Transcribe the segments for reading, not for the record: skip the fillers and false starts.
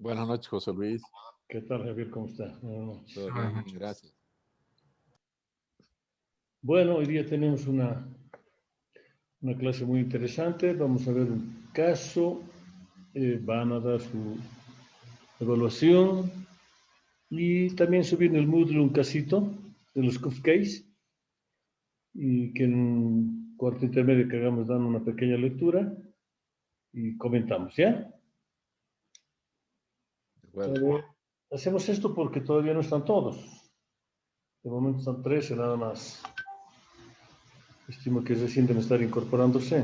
Buenas noches, José Luis. ¿Qué tal, Javier? ¿Cómo está? Buenas noches. Todo bien, gracias. Bueno, hoy día tenemos una clase muy interesante. Vamos a ver un caso. Van a dar su evaluación y también subir en el Moodle un casito de los cupcakes y que en un cuarto intermedio que hagamos dando una pequeña lectura y comentamos, ¿ya? Hacemos esto porque todavía no están todos. De momento están 13 nada más. Estimo que recién deben estar incorporándose.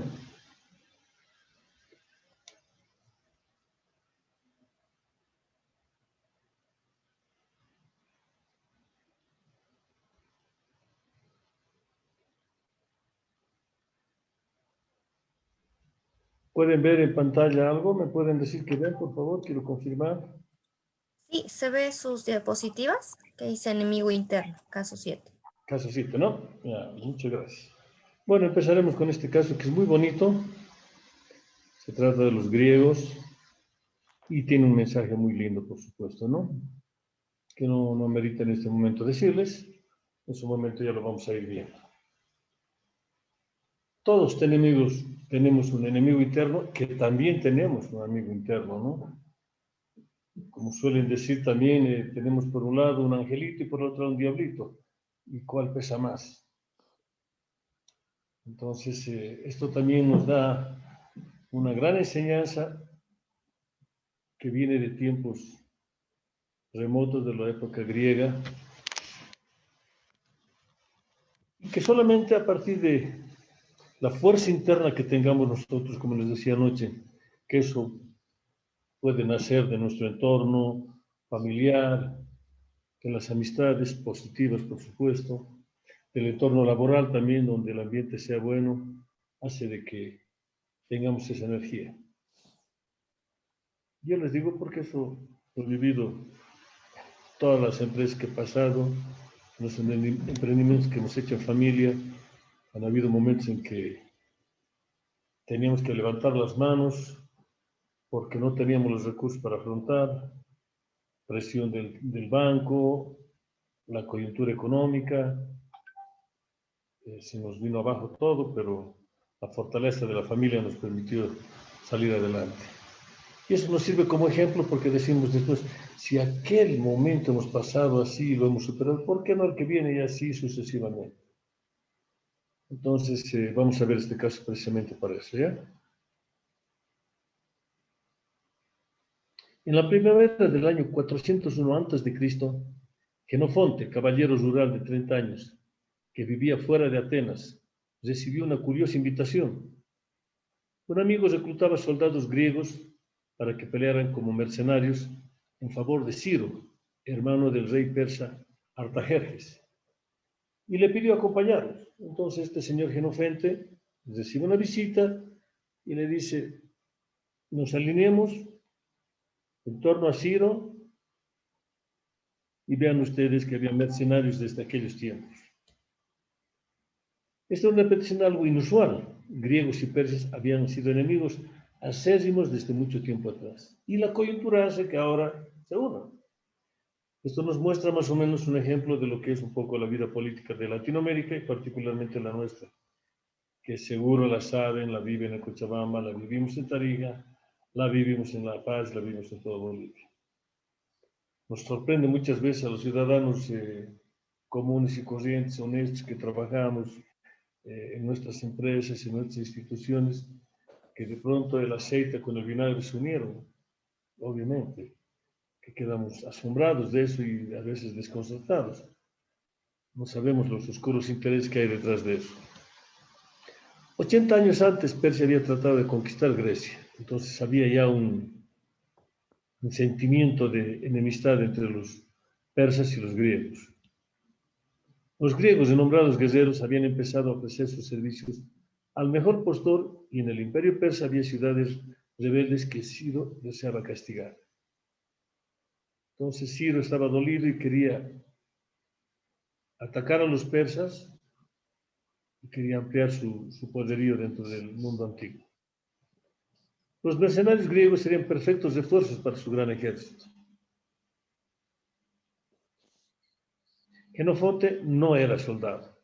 ¿Pueden ver en pantalla algo? ¿Me pueden decir que ven, por favor? Quiero confirmar. Sí, se ve sus diapositivas que dice enemigo interno, caso 7. Caso 7, ¿no? Ya, muchas gracias. Bueno, empezaremos con este caso que es muy bonito. Se trata de los griegos y tiene un mensaje muy lindo, por supuesto, ¿no? Que no amerita en este momento decirles. En su momento ya lo vamos a ir viendo. Todos tenemos un enemigo interno que también tenemos un amigo interno, ¿no? Como suelen decir también, tenemos por un lado un angelito y por otro lado un diablito. ¿Y cuál pesa más? Entonces, esto también nos da una gran enseñanza que viene de tiempos remotos de la época griega y que solamente a partir de la fuerza interna que tengamos nosotros, como les decía anoche, que eso puede nacer de nuestro entorno familiar, de las amistades positivas, por supuesto, del entorno laboral también, donde el ambiente sea bueno, hace de que tengamos esa energía. Yo les digo porque eso lo he vivido todas las empresas que he pasado, los emprendimientos que hemos hecho en familia, han habido momentos en que teníamos que levantar las manos porque no teníamos los recursos para afrontar, presión del banco, la coyuntura económica, se nos vino abajo todo, pero la fortaleza de la familia nos permitió salir adelante. Y eso nos sirve como ejemplo porque decimos después, si aquel momento hemos pasado así y lo hemos superado, ¿por qué no el que viene y así sucesivamente? Entonces, vamos a ver este caso precisamente para eso, ¿ya? En la primavera del año 401 a.C., Genofonte, caballero rural de 30 años, que vivía fuera de Atenas, recibió una curiosa invitación. Un amigo reclutaba soldados griegos para que pelearan como mercenarios en favor de Ciro, hermano del rey persa Artajerjes, y le pidió acompañarlos. Entonces este señor Genofonte recibe una visita y le dice, nos alineemos en torno a Ciro y vean ustedes que había mercenarios desde aquellos tiempos. Esta es una petición algo inusual. Griegos y persas habían sido enemigos acérrimos desde mucho tiempo atrás. Y la coyuntura hace que ahora se unan. Esto nos muestra más o menos un ejemplo de lo que es un poco la vida política de Latinoamérica y particularmente la nuestra, que seguro la saben, la viven en Cochabamba, la vivimos en Tarija, la vivimos en La Paz, la vivimos en toda Bolivia. Nos sorprende muchas veces a los ciudadanos comunes y corrientes, honestos, que trabajamos en nuestras empresas, en nuestras instituciones, que de pronto el aceite con el vinagre se unieron, obviamente, que quedamos asombrados de eso y a veces desconcertados. No sabemos los oscuros intereses que hay detrás de eso. 80 años antes, Persia había tratado de conquistar Grecia, entonces había ya un sentimiento de enemistad entre los persas y los griegos. Los griegos, renombrados guerreros, habían empezado a ofrecer sus servicios al mejor postor y en el imperio persa había ciudades rebeldes que Ciro deseaba castigar. Entonces Ciro estaba dolido y quería atacar a los persas y quería ampliar su poderío dentro del mundo antiguo. Los mercenarios griegos serían perfectos refuerzos para su gran ejército. Jenofonte no era soldado.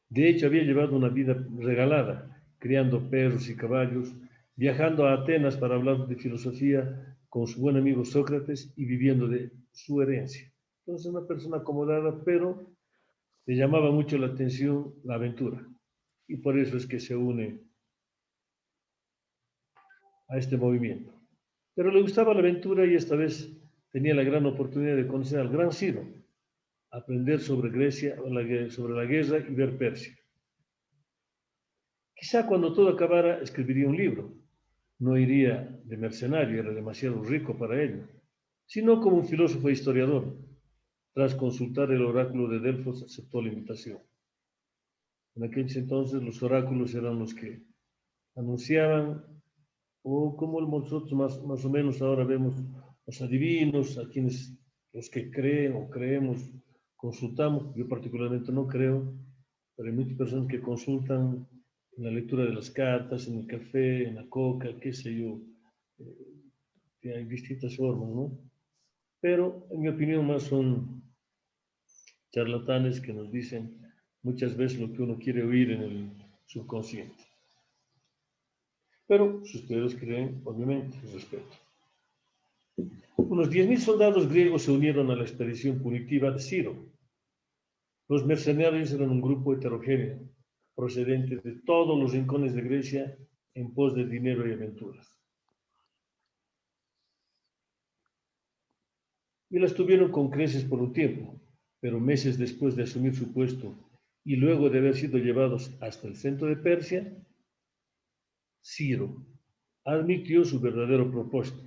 De hecho, había llevado una vida regalada, criando perros y caballos, viajando a Atenas para hablar de filosofía con su buen amigo Sócrates y viviendo de su herencia. Entonces, una persona acomodada, pero le llamaba mucho la atención la aventura. Y por eso es que se une a este movimiento. Pero le gustaba la aventura y esta vez tenía la gran oportunidad de conocer al gran Ciro, aprender sobre Grecia, sobre la guerra y ver Persia. Quizá cuando todo acabara escribiría un libro. No iría de mercenario, era demasiado rico para ello, sino como un filósofo e historiador. Tras consultar el oráculo de Delfos, aceptó la invitación. En aquellos entonces los oráculos eran los que anunciaban, o como nosotros más o menos ahora vemos, los adivinos, a quienes los que creen o creemos, consultamos. Yo particularmente no creo, pero hay muchas personas que consultan en la lectura de las cartas, en el café, en la coca, qué sé yo. Hay distintas formas, ¿no? Pero en mi opinión más son charlatanes que nos dicen muchas veces lo que uno quiere oír en el subconsciente. Pero si ustedes creen, obviamente, les respeto. Unos 10.000 soldados griegos se unieron a la expedición punitiva de Ciro. Los mercenarios eran un grupo heterogéneo, procedente de todos los rincones de Grecia en pos de dinero y aventuras. Y las tuvieron con creces por un tiempo, pero meses después de asumir su puesto y luego de haber sido llevados hasta el centro de Persia, Ciro admitió su verdadero propósito,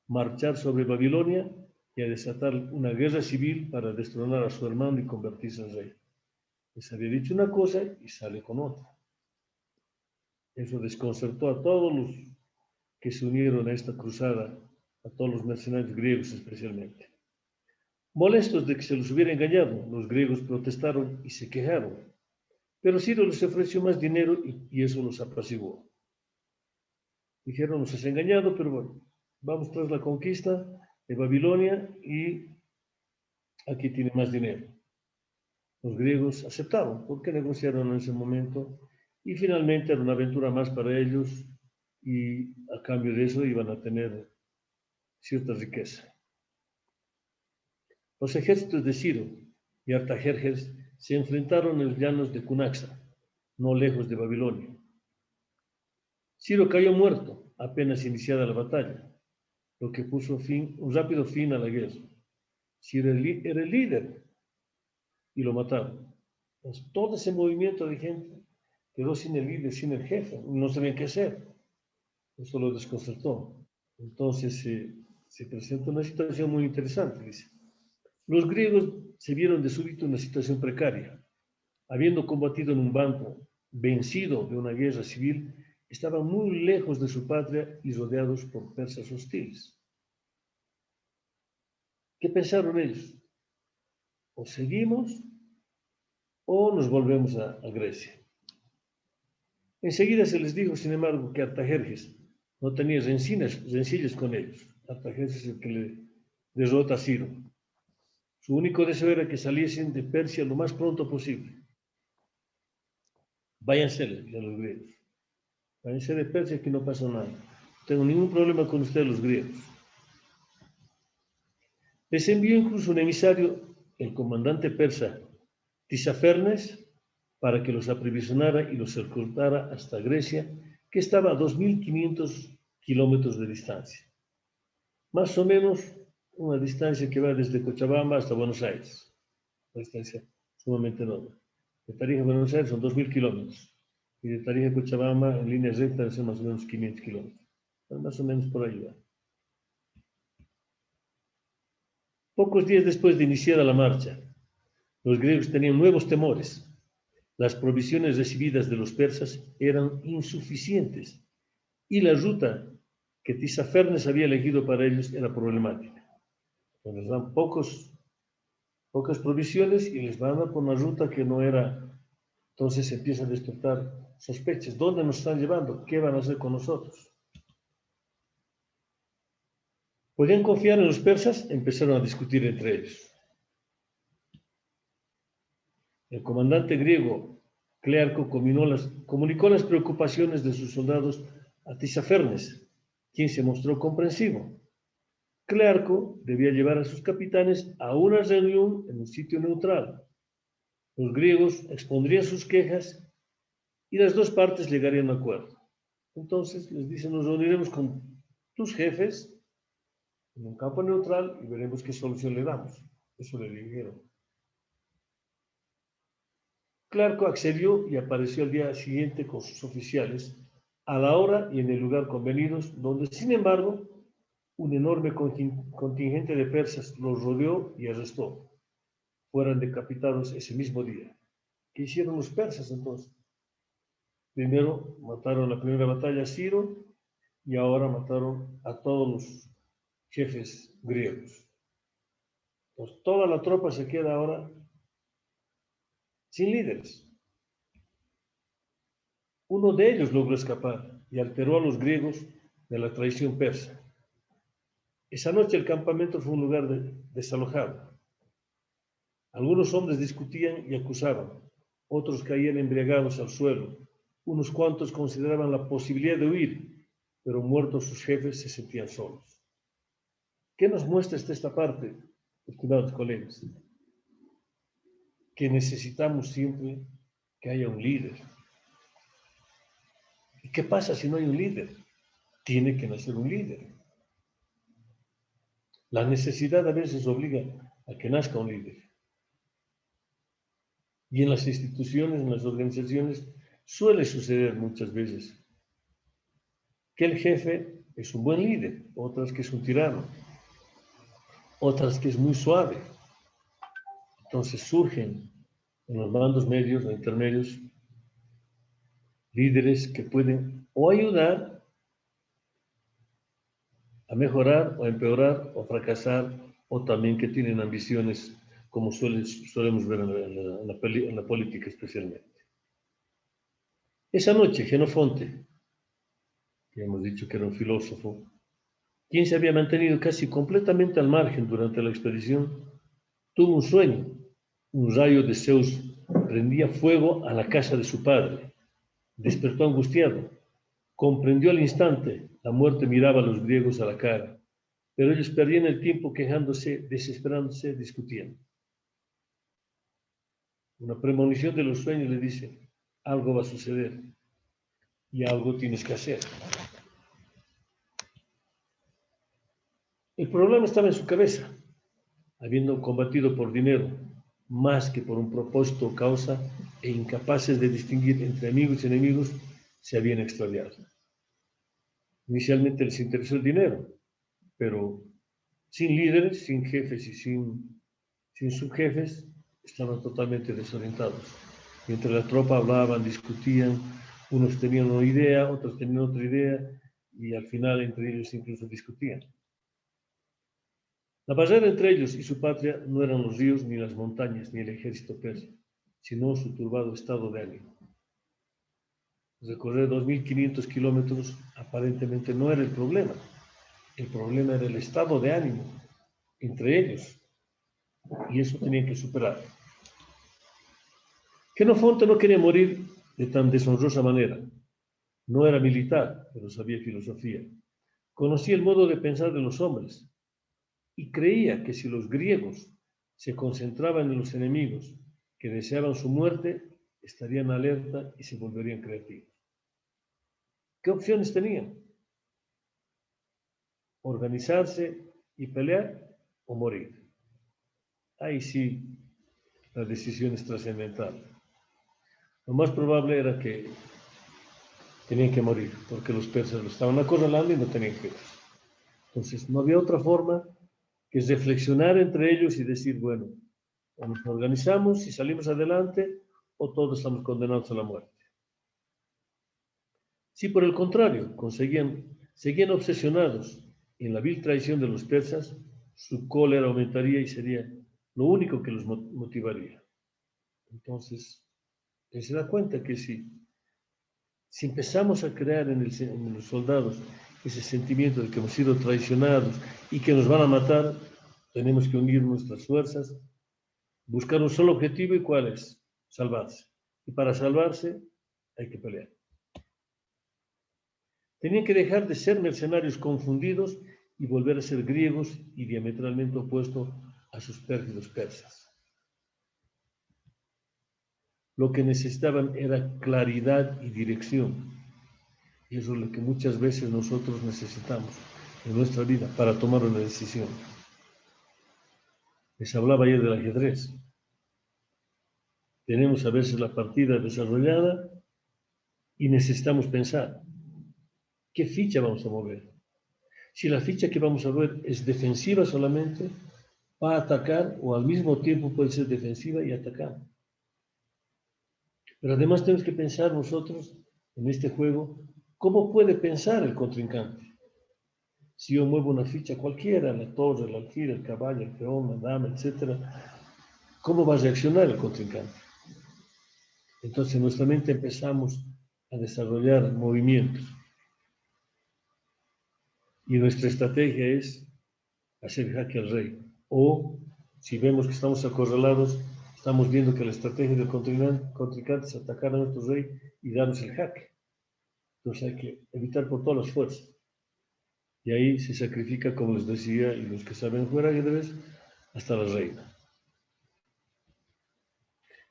marchar sobre Babilonia y a desatar una guerra civil para destronar a su hermano y convertirse en rey. Les había dicho una cosa y sale con otra. Eso desconcertó a todos los que se unieron a esta cruzada, a todos los mercenarios griegos especialmente. Molestos de que se los hubiera engañado, los griegos protestaron y se quejaron, pero Ciro les ofreció más dinero y eso los apaciguó. Dijeron, nos has engañado, pero bueno, vamos tras la conquista de Babilonia y aquí tiene más dinero. Los griegos aceptaron porque negociaron en ese momento y finalmente era una aventura más para ellos y a cambio de eso iban a tener cierta riqueza. Los ejércitos de Ciro y Artajerjes se enfrentaron en los llanos de Cunaxa, no lejos de Babilonia. Ciro cayó muerto apenas iniciada la batalla, lo que puso un rápido fin a la guerra. Ciro era el líder y lo mataron. Entonces, todo ese movimiento de gente quedó sin el líder, sin el jefe, no sabían qué hacer. Eso lo desconcertó. Entonces se presenta una situación muy interesante, dice. Los griegos se vieron de súbito en una situación precaria. Habiendo combatido en un bando, vencido de una guerra civil, estaban muy lejos de su patria y rodeados por persas hostiles. ¿Qué pensaron ellos? O seguimos o nos volvemos a Grecia. Enseguida se les dijo, sin embargo, que Artajerjes no tenía rencillas con ellos. Artajerjes es el que le derrota a Ciro. Su único deseo era que saliesen de Persia lo más pronto posible. Váyanse, a los griegos. Váyanse de Persia, que no pasa nada. No tengo ningún problema con ustedes, los griegos. Les envió incluso un emisario, el comandante persa Tisafernes, para que los aprovisionara y los escoltara hasta Grecia, que estaba a 2.500 kilómetros de distancia. Más o menos una distancia que va desde Cochabamba hasta Buenos Aires. Una distancia sumamente enorme. De Tarija a Buenos Aires son 2.000 kilómetros. Y de Tarija a Cochabamba en línea recta son más o menos 500 kilómetros. Más o menos por ahí va. Pocos días después de iniciada la marcha, los griegos tenían nuevos temores. Las provisiones recibidas de los persas eran insuficientes y la ruta que Tisafernes había elegido para ellos era problemática. Les dan pocas provisiones y les van por una ruta que no era. Entonces se empiezan a despertar sospechas. ¿Dónde nos están llevando? ¿Qué van a hacer con nosotros? podían confiar en los persas, empezaron a discutir entre ellos. El comandante griego Clearco comunicó las preocupaciones de sus soldados a Tisafernes, quien se mostró comprensivo. Clearco debía llevar a sus capitanes a una reunión en un sitio neutral. Los griegos expondrían sus quejas y las dos partes llegarían a un acuerdo. Entonces les dicen, nos reuniremos con tus jefes en un campo neutral y veremos qué solución le damos. Eso le dijeron. Clarco accedió y apareció al día siguiente con sus oficiales a la hora y en el lugar convenidos, donde, sin embargo, un enorme contingente de persas los rodeó y arrestó. Fueron decapitados ese mismo día. ¿Qué hicieron los persas entonces? Primero mataron en la primera batalla a Ciro y ahora mataron a todos los jefes griegos. Entonces, toda la tropa se queda ahora sin líderes. Uno de ellos logró escapar y alteró a los griegos de la traición persa. Esa noche el campamento fue un lugar desalojado. Algunos hombres discutían y acusaban, otros caían embriagados al suelo, unos cuantos consideraban la posibilidad de huir, pero muertos sus jefes se sentían solos. ¿Qué nos muestra esta parte, estimados colegas? Que necesitamos siempre que haya un líder. ¿Y qué pasa si no hay un líder? Tiene que nacer un líder. La necesidad a veces obliga a que nazca un líder. Y en las instituciones, en las organizaciones, suele suceder muchas veces que el jefe es un buen líder, otras que es un tirano, otras que es muy suave. Entonces surgen en los mandos medios o intermedios líderes que pueden o ayudar a mejorar o empeorar o fracasar, o también que tienen ambiciones, como solemos ver en la política especialmente. Esa noche, Jenofonte, que hemos dicho que era un filósofo, quien se había mantenido casi completamente al margen durante la expedición, tuvo un sueño. Un rayo de Zeus prendía fuego a la casa de su padre. Despertó angustiado. Comprendió al instante, la muerte miraba a los griegos a la cara, pero ellos perdían el tiempo quejándose, desesperándose, discutiendo. Una premonición de los sueños le dice, algo va a suceder y algo tienes que hacer. El problema estaba en su cabeza, habiendo combatido por dinero, más que por un propósito o causa, e incapaces de distinguir entre amigos y enemigos, se habían extraviado. Inicialmente les interesó el dinero, pero sin líderes, sin jefes y sin subjefes, estaban totalmente desorientados. Mientras la tropa hablaban, discutían, unos tenían una idea, otros tenían otra idea, y al final entre ellos incluso discutían. La barrera entre ellos y su patria no eran los ríos, ni las montañas, ni el ejército persa, sino su turbado estado de ánimo. Recorrer 2.500 kilómetros aparentemente no era el problema era el estado de ánimo entre ellos, y eso tenían que superar. Jenofonte no quería morir de tan deshonrosa manera. No era militar, pero sabía filosofía. Conocía el modo de pensar de los hombres y creía que si los griegos se concentraban en los enemigos que deseaban su muerte, estarían alerta y se volverían creativos. ¿Qué opciones tenían? Organizarse y pelear o morir. Ahí sí, la decisión es trascendental. Lo más probable era que tenían que morir, porque los persas lo estaban acorralando y no tenían jefes. Entonces, no había otra forma que reflexionar entre ellos y decir, bueno, o nos organizamos y salimos adelante, o todos estamos condenados a la muerte. Si por el contrario seguían obsesionados en la vil traición de los persas, su cólera aumentaría y sería lo único que los motivaría. Entonces, se da cuenta que si empezamos a crear en los soldados ese sentimiento de que hemos sido traicionados y que nos van a matar, tenemos que unir nuestras fuerzas, buscar un solo objetivo, ¿y cuál es? Salvarse. Y para salvarse hay que pelear. Tenían que dejar de ser mercenarios confundidos y volver a ser griegos y diametralmente opuestos a sus pérfidos persas. Lo que necesitaban era claridad y dirección. Y eso es lo que muchas veces nosotros necesitamos en nuestra vida para tomar una decisión. Les hablaba ayer del ajedrez. Tenemos a veces la partida desarrollada y necesitamos pensar, ¿qué ficha vamos a mover? Si la ficha que vamos a ver es defensiva solamente, va a atacar o al mismo tiempo puede ser defensiva y atacar. Pero además tenemos que pensar nosotros en este juego, ¿cómo puede pensar el contrincante? Si yo muevo una ficha cualquiera, la torre, el alfil, el caballo, el peón, la dama, etc., ¿cómo va a reaccionar el contrincante? Entonces en nuestra mente empezamos a desarrollar movimientos. Y nuestra estrategia es hacer jaque al rey. O, si vemos que estamos acorralados, estamos viendo que la estrategia del contrincante es atacar a nuestro rey y darnos el jaque. Entonces hay que evitar por todas las fuerzas. Y ahí se sacrifica, como les decía, y los que saben jugar ajedrez, hasta la reina.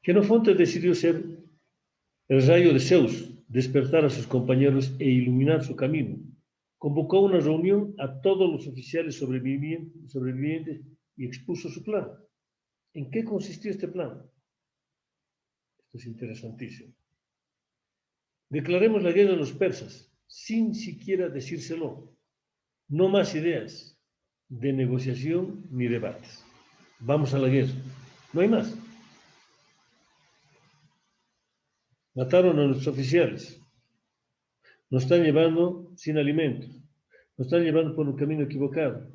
Jenofonte decidió ser el rayo de Zeus, despertar a sus compañeros e iluminar su camino. Convocó una reunión a todos los oficiales sobrevivientes y expuso su plan. ¿En qué consistió este plan? Esto es interesantísimo. Declaremos la guerra a los persas, sin siquiera decírselo. No más ideas de negociación ni debates. Vamos a la guerra. No hay más. Mataron a nuestros oficiales. Nos están llevando sin alimento. Nos están llevando por un camino equivocado.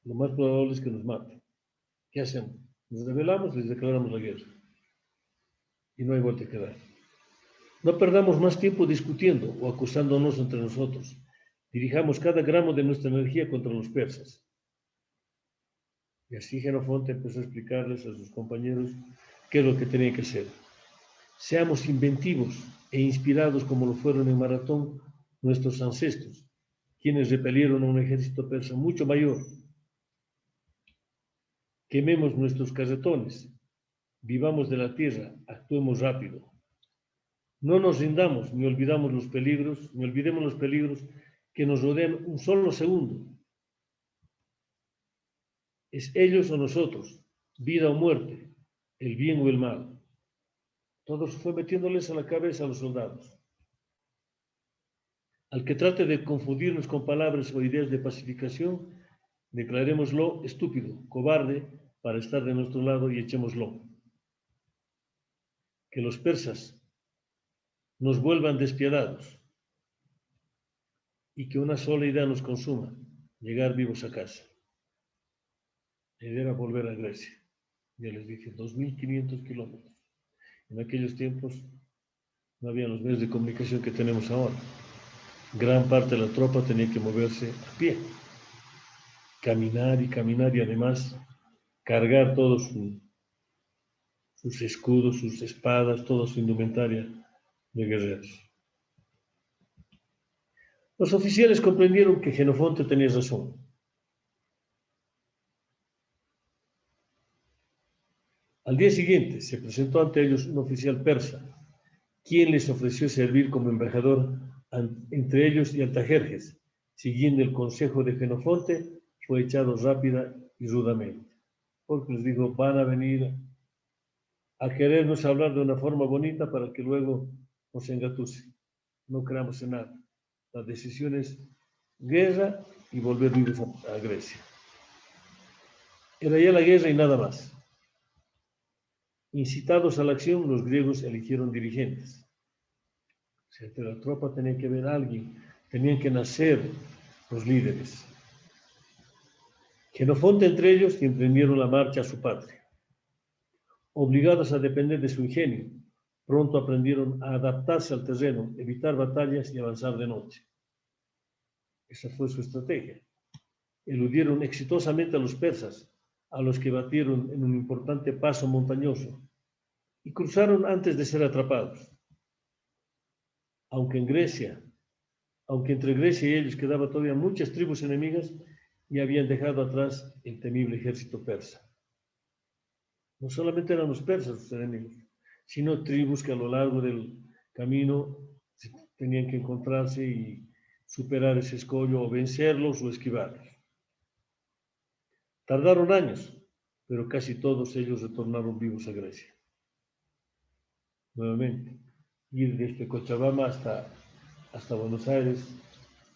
Lo más probable es que nos maten. ¿Qué hacemos? Nos rebelamos, les declaramos la guerra. Y no hay vuelta que dar. No perdamos más tiempo discutiendo o acusándonos entre nosotros. Dirijamos cada gramo de nuestra energía contra los persas. Y así Jenofonte empezó a explicarles a sus compañeros qué es lo que tenían que hacer. Seamos inventivos e inspirados como lo fueron en Maratón nuestros ancestros, quienes repelieron a un ejército persa mucho mayor. Quememos nuestros carretones, vivamos de la tierra, actuemos rápido. No nos rindamos ni olvidemos los peligros que nos rodean un solo segundo. Es ellos o nosotros, vida o muerte, el bien o el mal. Todos fue metiéndoles a la cabeza a los soldados. Al que trate de confundirnos con palabras o ideas de pacificación, declarémoslo estúpido, cobarde, para estar de nuestro lado y echémoslo. Que los persas nos vuelvan despiadados y que una sola idea nos consuma, llegar vivos a casa. La idea era volver a Grecia. Ya les dije, 2.500 kilómetros. En aquellos tiempos no había los medios de comunicación que tenemos ahora. Gran parte de la tropa tenía que moverse a pie, caminar y además cargar todos sus escudos, sus espadas, toda su indumentaria de guerreros. Los oficiales comprendieron que Jenofonte tenía razón. Al día siguiente se presentó ante ellos un oficial persa, quien les ofreció servir como embajador entre ellos y Artajerjes. Siguiendo el consejo de Jenofonte, fue echado rápida y rudamente, porque les dijo, van a venir a querernos hablar de una forma bonita para que luego nos engatuse. No creamos en nada. La decisión es guerra y volver vivos a Grecia. Era ya la guerra y nada más. Incitados a la acción, los griegos eligieron dirigentes. O sea, de la tropa tenía que haber alguien, tenían que nacer los líderes. Jenofonte entre ellos emprendieron la marcha a su patria. Obligados a depender de su ingenio, pronto aprendieron a adaptarse al terreno, evitar batallas y avanzar de noche. Esa fue su estrategia. Eludieron exitosamente a los persas, a los que batieron en un importante paso montañoso, y cruzaron antes de ser atrapados. Aunque entre Grecia y ellos quedaban todavía muchas tribus enemigas, y habían dejado atrás el temible ejército persa. No solamente eran los persas sus enemigos, sino tribus que a lo largo del camino tenían que encontrarse y superar ese escollo, o vencerlos o esquivarlos. Tardaron años, pero casi todos ellos retornaron vivos a Grecia. Nuevamente, ir desde Cochabamba hasta Buenos Aires,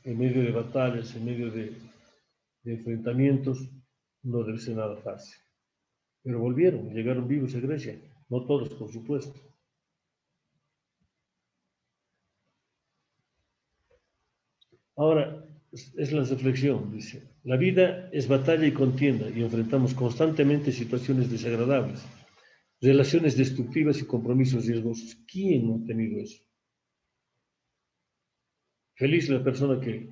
en medio de batallas, en medio de enfrentamientos, no debe ser nada fácil. Pero volvieron, llegaron vivos a Grecia. No todos, por supuesto. Ahora, es la reflexión, dice. La vida es batalla y contienda, y enfrentamos constantemente situaciones desagradables, relaciones destructivas y compromisos riesgosos. ¿Quién no ha tenido eso? Feliz la persona que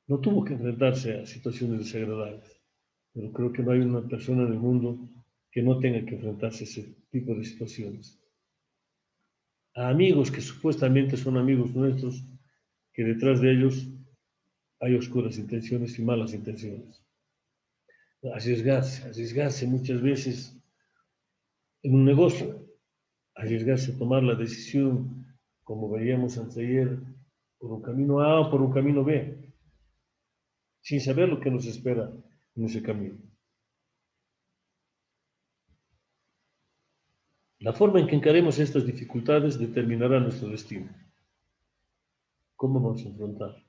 no tuvo que enfrentarse a situaciones desagradables. Pero creo que no hay una persona en el mundo que no tenga que enfrentarse a ese tipo de situaciones. A amigos que supuestamente son amigos nuestros, que detrás de ellos hay oscuras intenciones y malas intenciones. Arriesgarse muchas veces en un negocio, arriesgarse a tomar la decisión, como veíamos anteayer, por un camino A o por un camino B, sin saber lo que nos espera en ese camino. La forma en que encaremos estas dificultades determinará nuestro destino. ¿Cómo vamos a enfrentar?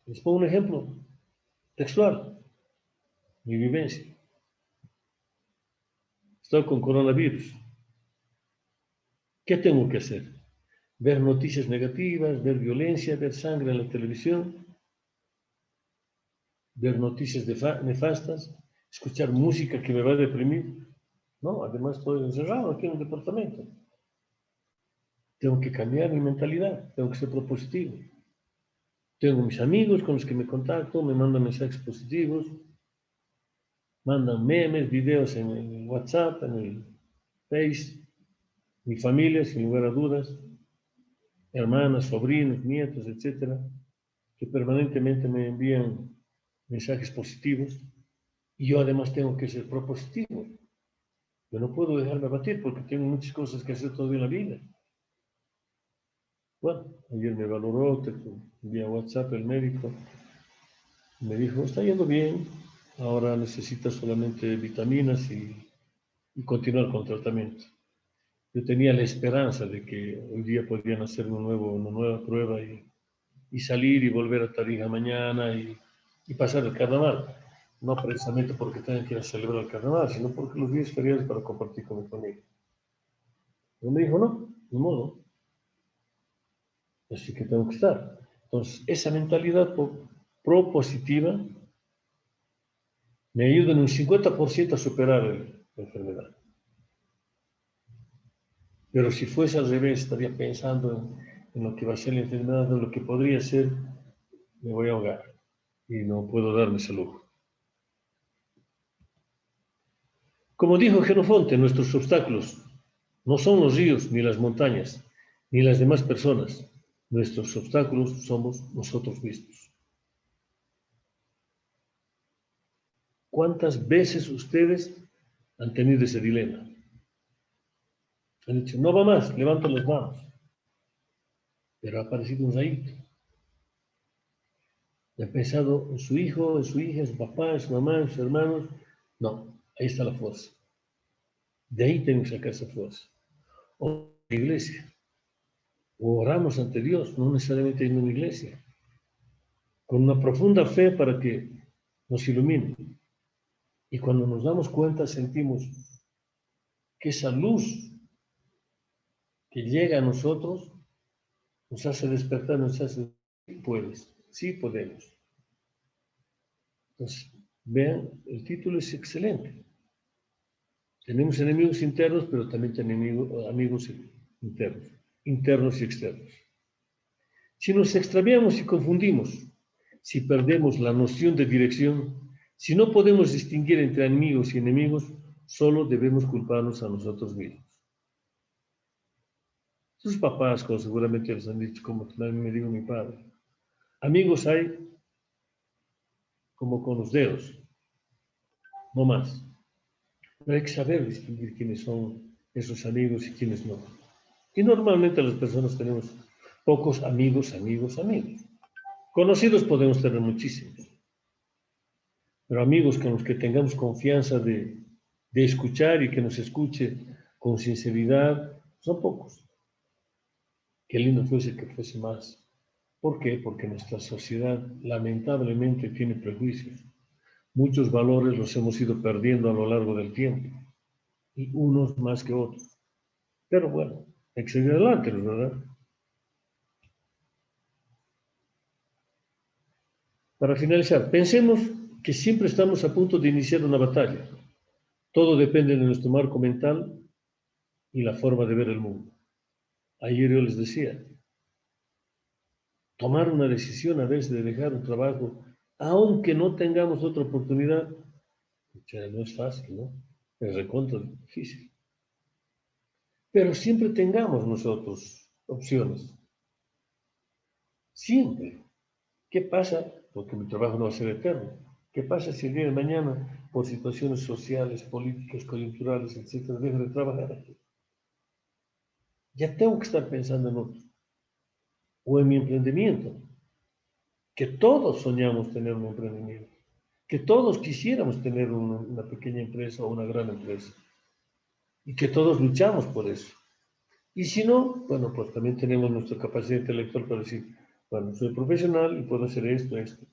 Les pongo un ejemplo textual, mi vivencia. Estoy con coronavirus. ¿Qué tengo que hacer? ¿Ver noticias negativas, ver violencia, ver sangre en la televisión, ver noticias nefastas, escuchar música que me va a deprimir? No, además estoy encerrado aquí en un departamento. Tengo que cambiar mi mentalidad, tengo que ser propositivo. Tengo mis amigos con los que me contacto, me mandan mensajes positivos, mandan memes, videos en el WhatsApp, en el Face, mi familia, sin lugar a dudas, hermanas, sobrinos, nietos, etcétera, que permanentemente me envían mensajes positivos, y yo además tengo que ser propositivo. Yo no puedo dejarme abatir porque tengo muchas cosas que hacer todavía en la vida. Bueno, ayer me valoró vía WhatsApp el médico, me dijo, está yendo bien, ahora necesita solamente vitaminas y continuar con tratamiento. Yo tenía la esperanza de que hoy día podrían hacer una nueva prueba y salir y volver a Tarija mañana y pasar el carnaval. No precisamente porque tengan que ir a celebrar el carnaval, sino porque los días feriados para compartir con mi familia. Pero me dijo, no, ni modo. Así que tengo que estar. Entonces, esa mentalidad propositiva me ayuda en un 50% a superar la enfermedad. Pero si fuese al revés, estaría pensando en lo que va a ser la enfermedad, en lo que podría ser, me voy a ahogar y no puedo darme ese lujo. Como dijo Jenofonte, nuestros obstáculos no son los ríos, ni las montañas, ni las demás personas. Nuestros obstáculos somos nosotros mismos. ¿Cuántas veces ustedes han tenido ese dilema? Han dicho, no va más, levanten las manos. Pero ha aparecido un rayito. Y ha pensado en su hijo, en su hija, en su papá, en su mamá, en sus hermanos. No, ahí está la fuerza. De ahí tengo que sacar esa fuerza. O la iglesia. O oramos ante Dios, no necesariamente en una iglesia. Con una profunda fe para que nos ilumine. Y cuando nos damos cuenta sentimos que esa luz que llega a nosotros nos hace despertar, nos hace, puedes, sí podemos. Entonces, vean, el título es excelente. Tenemos enemigos internos, pero también tenemos amigos internos y externos. Si nos extraviamos y confundimos, si perdemos la noción de dirección, si no podemos distinguir entre amigos y enemigos, solo debemos culparnos a nosotros mismos. Sus papás, como seguramente les han dicho, como también me dijo mi padre, amigos hay como con los dedos, no más. Pero hay que saber distinguir quiénes son esos amigos y quiénes no. Y normalmente las personas tenemos pocos amigos. Conocidos podemos tener muchísimos, pero amigos con los que tengamos confianza de escuchar y que nos escuche con sinceridad, son pocos. Qué lindo fuese que fuese más. ¿Por qué? Porque nuestra sociedad lamentablemente tiene prejuicios. Muchos valores los hemos ido perdiendo a lo largo del tiempo, y unos más que otros. Pero bueno, hay que seguir adelante, ¿no es verdad? Para finalizar, pensemos que siempre estamos a punto de iniciar una batalla. Todo depende de nuestro marco mental y la forma de ver el mundo. Ayer yo les decía, tomar una decisión a veces de dejar un trabajo, aunque no tengamos otra oportunidad, ya no es fácil, ¿no? Es recontra difícil. Pero siempre tengamos nosotros opciones. Siempre. ¿Qué pasa? Porque mi trabajo no va a ser eterno. ¿Qué pasa si el día de mañana, por situaciones sociales, políticas, coyunturales, etcétera, dejo de trabajar aquí? Ya tengo que estar pensando en otro. O en mi emprendimiento. Que todos soñamos tener un emprendimiento. Que todos quisiéramos tener una pequeña empresa o una gran empresa. Y que todos luchamos por eso. Y si no, bueno, pues también tenemos nuestra capacidad intelectual para decir, bueno, soy profesional y puedo hacer esto, esto.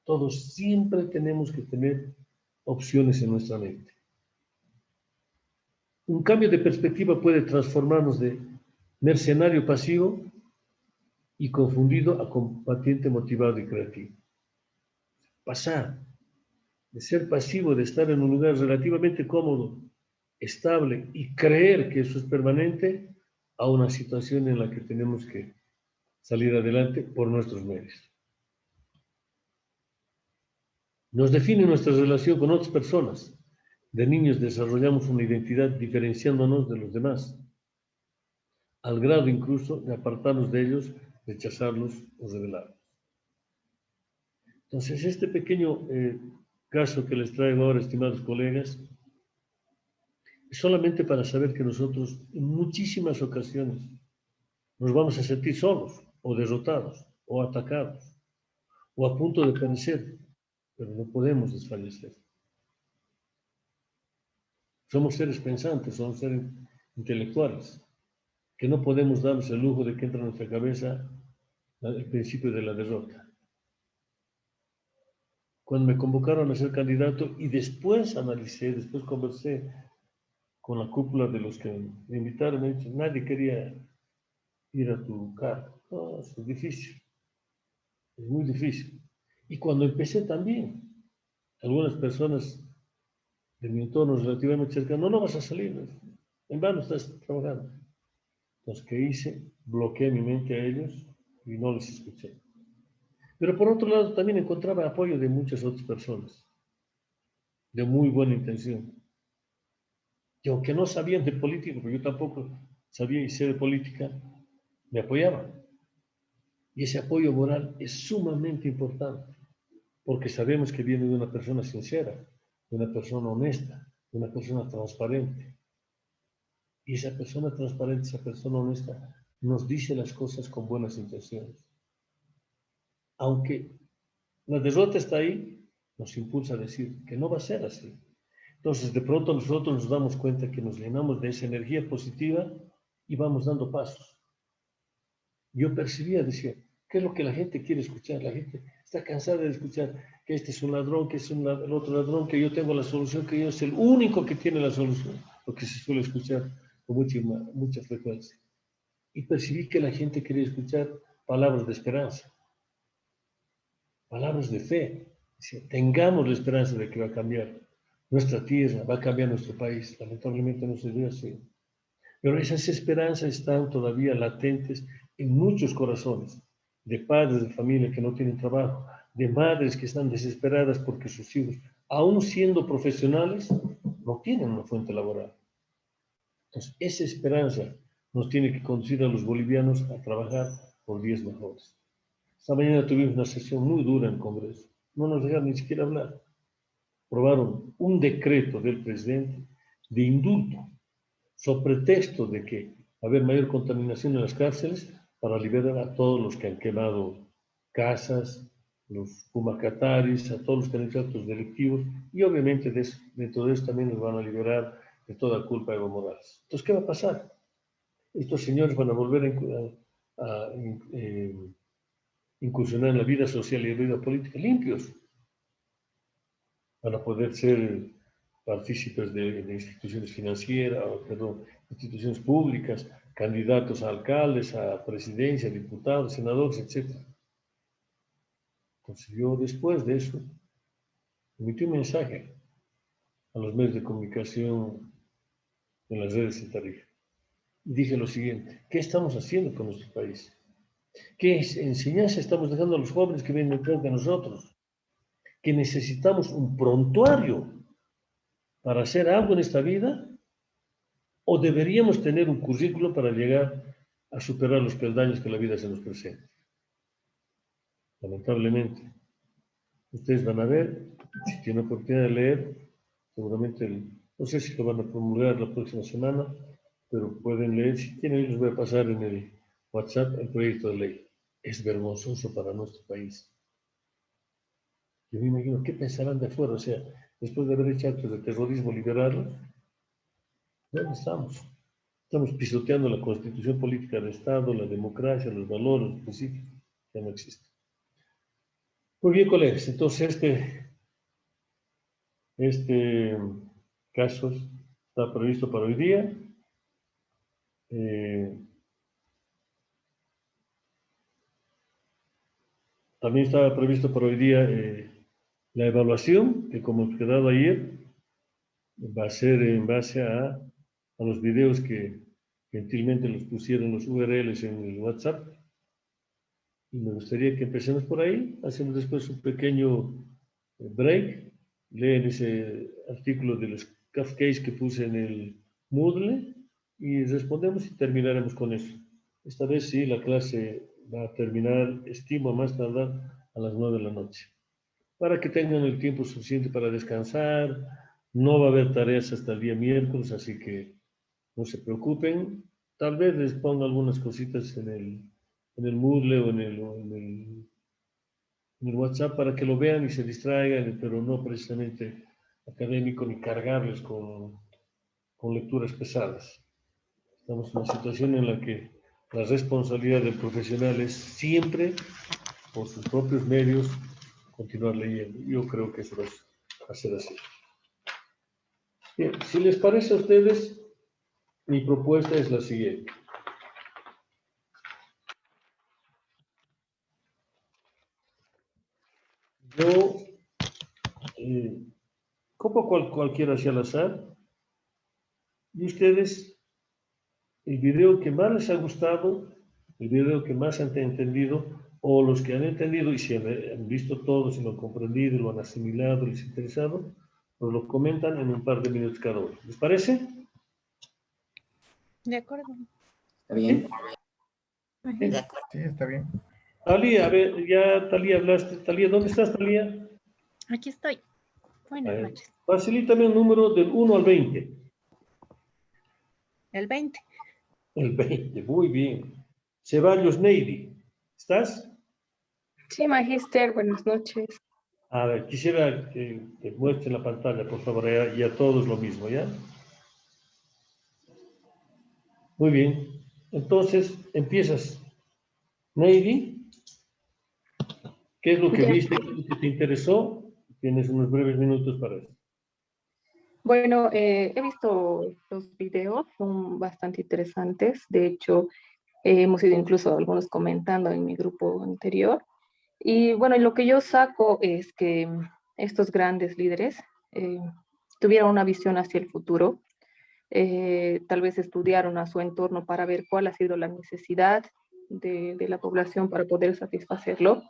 Todos siempre tenemos que tener opciones en nuestra mente. Un cambio de perspectiva puede transformarnos de mercenario pasivo y confundido a combatiente motivado y creativo. Pasar de ser pasivo, de estar en un lugar relativamente cómodo, estable y creer que eso es permanente, a una situación en la que tenemos que salir adelante por nuestros medios. Nos define nuestra relación con otras personas. De niños desarrollamos una identidad diferenciándonos de los demás, al grado incluso de apartarnos de ellos, rechazarlos o rebelarnos. Entonces, este pequeño caso que les traigo ahora, estimados colegas, es solamente para saber que nosotros en muchísimas ocasiones nos vamos a sentir solos o derrotados o atacados o a punto de perecer, pero no podemos desfallecer. Somos seres pensantes, somos seres intelectuales, que no podemos darnos el lujo de que entre en nuestra cabeza el principio de la derrota. Cuando me convocaron a ser candidato y después analicé, después conversé con la cúpula de los que me invitaron, me dicho, nadie quería ir a tu cargo. No, es difícil, es muy difícil. Y cuando empecé también, algunas personas de mi entorno relativamente cercano, no vas a salir, en vano estás trabajando. Entonces, ¿qué hice? Bloqueé mi mente a ellos y no les escuché. Pero por otro lado, también encontraba apoyo de muchas otras personas, de muy buena intención. Y aunque no sabían de política, porque yo tampoco sabía y sé de política, me apoyaban. Y ese apoyo moral es sumamente importante, porque sabemos que viene de una persona sincera, de una persona honesta, de una persona transparente. Y esa persona transparente, esa persona honesta, nos dice las cosas con buenas intenciones. Aunque la derrota está ahí, nos impulsa a decir que no va a ser así. Entonces, de pronto nosotros nos damos cuenta que nos llenamos de esa energía positiva y vamos dando pasos. Yo percibía, decía, ¿qué es lo que la gente quiere escuchar? La gente está cansada de escuchar que este es un ladrón, que es el otro ladrón, que yo tengo la solución, que yo soy el único que tiene la solución, lo que se suele escuchar con mucha frecuencia. Y percibí que la gente quería escuchar palabras de esperanza, palabras de fe. Decía, tengamos la esperanza de que va a cambiar nuestra tierra, va a cambiar nuestro país. Lamentablemente no se dio así. Pero esas esperanzas están todavía latentes en muchos corazones. de padres de familia que no tienen trabajo, de madres que están desesperadas porque sus hijos, aún siendo profesionales, no tienen una fuente laboral. Entonces, esa esperanza nos tiene que conducir a los bolivianos a trabajar por días mejores. Esta mañana tuvimos una sesión muy dura en el Congreso. No nos dejaron ni siquiera hablar. Aprobaron un decreto del presidente de indulto, sobre pretexto de que va a haber mayor contaminación en las cárceles para liberar a todos los que han quemado casas, los pumacataris, a todos los que han hecho actos delictivos, y obviamente dentro de eso también los van a liberar de toda culpa de Evo Morales. Entonces, ¿qué va a pasar? Estos señores van a volver a incursionar en la vida social y la vida política limpios. Van a poder ser partícipes de instituciones financieras, perdón, instituciones públicas, candidatos a alcaldes, a presidencia, diputados, senadores, etc. Entonces yo después de eso emití un mensaje a los medios de comunicación en las redes de Tarija. Y dije lo siguiente: ¿qué estamos haciendo con nuestro país? ¿Qué enseñanza estamos dejando a los jóvenes que vienen detrás de nosotros? Que necesitamos un prontuario para hacer algo en esta vida, o deberíamos tener un currículo para llegar a superar los peldaños que la vida se nos presenta. Lamentablemente, ustedes van a ver, si tienen oportunidad de leer, seguramente, no sé si lo van a promulgar la próxima semana, pero pueden leer, si quieren, les voy a pasar en el WhatsApp el proyecto de ley. Es vergonzoso para nuestro país. Yo me imagino, ¿qué pensarán de afuera? O sea, después de haber hecho actos de terrorismo, liberarlos, ¿dónde estamos? Estamos pisoteando la constitución política del Estado, la democracia, los valores, los principios, ya no existen. Muy bien, colegas, entonces este caso está previsto para hoy día. También estaba previsto para hoy día la evaluación, que como hemos quedado ayer, va a ser en base a los videos que gentilmente los pusieron los URLs en el WhatsApp. Y me gustaría que empecemos por ahí, hacemos después un pequeño break, leen ese artículo de los cupcakes que puse en el Moodle y respondemos y terminaremos con eso. Esta vez sí, la clase va a terminar, estimo a más tardar, a las 9 de la noche, para que tengan el tiempo suficiente para descansar. No va a haber tareas hasta el día miércoles, así que no se preocupen. Tal vez les ponga algunas cositas en el Moodle o en el WhatsApp para que lo vean y se distraigan, pero no precisamente académico ni cargarles con lecturas pesadas. Estamos en una situación en la que la responsabilidad del profesional es siempre, por sus propios medios, continuar leyendo. Yo creo que eso va a ser así. Bien, si les parece a ustedes, mi propuesta es la siguiente. Yo copo cualquiera hacia al azar y ustedes, el video que más les ha gustado, el video que más han entendido, o los que han entendido y si han visto todo, si lo han comprendido, lo han asimilado, les ha interesado, pues lo comentan en un par de minutos cada uno. ¿Les parece? De acuerdo. Está bien. De acuerdo. Sí, está bien. Talía, a ver, ya Talía hablaste. Talía, ¿dónde estás, Talía? Aquí estoy. Buenas noches. Facilítame el número del 1 al 20. El 20. El 20, muy bien. Ceballos Neidy, ¿estás? Sí, Magister, buenas noches. A ver, quisiera que te muestre la pantalla, por favor, y a todos lo mismo, ¿ya? Muy bien. Entonces, empiezas. Neidy, ¿qué es lo que Ya. viste, qué es lo que te interesó? Tienes unos breves minutos para eso. Bueno, he visto los videos, son bastante interesantes. De hecho, hemos ido incluso algunos comentando en mi grupo anterior. Y bueno, lo que yo saco es que estos grandes líderes tuvieron una visión hacia el futuro. Tal vez estudiaron a su entorno para ver cuál ha sido la necesidad de la población para poder satisfacerlo.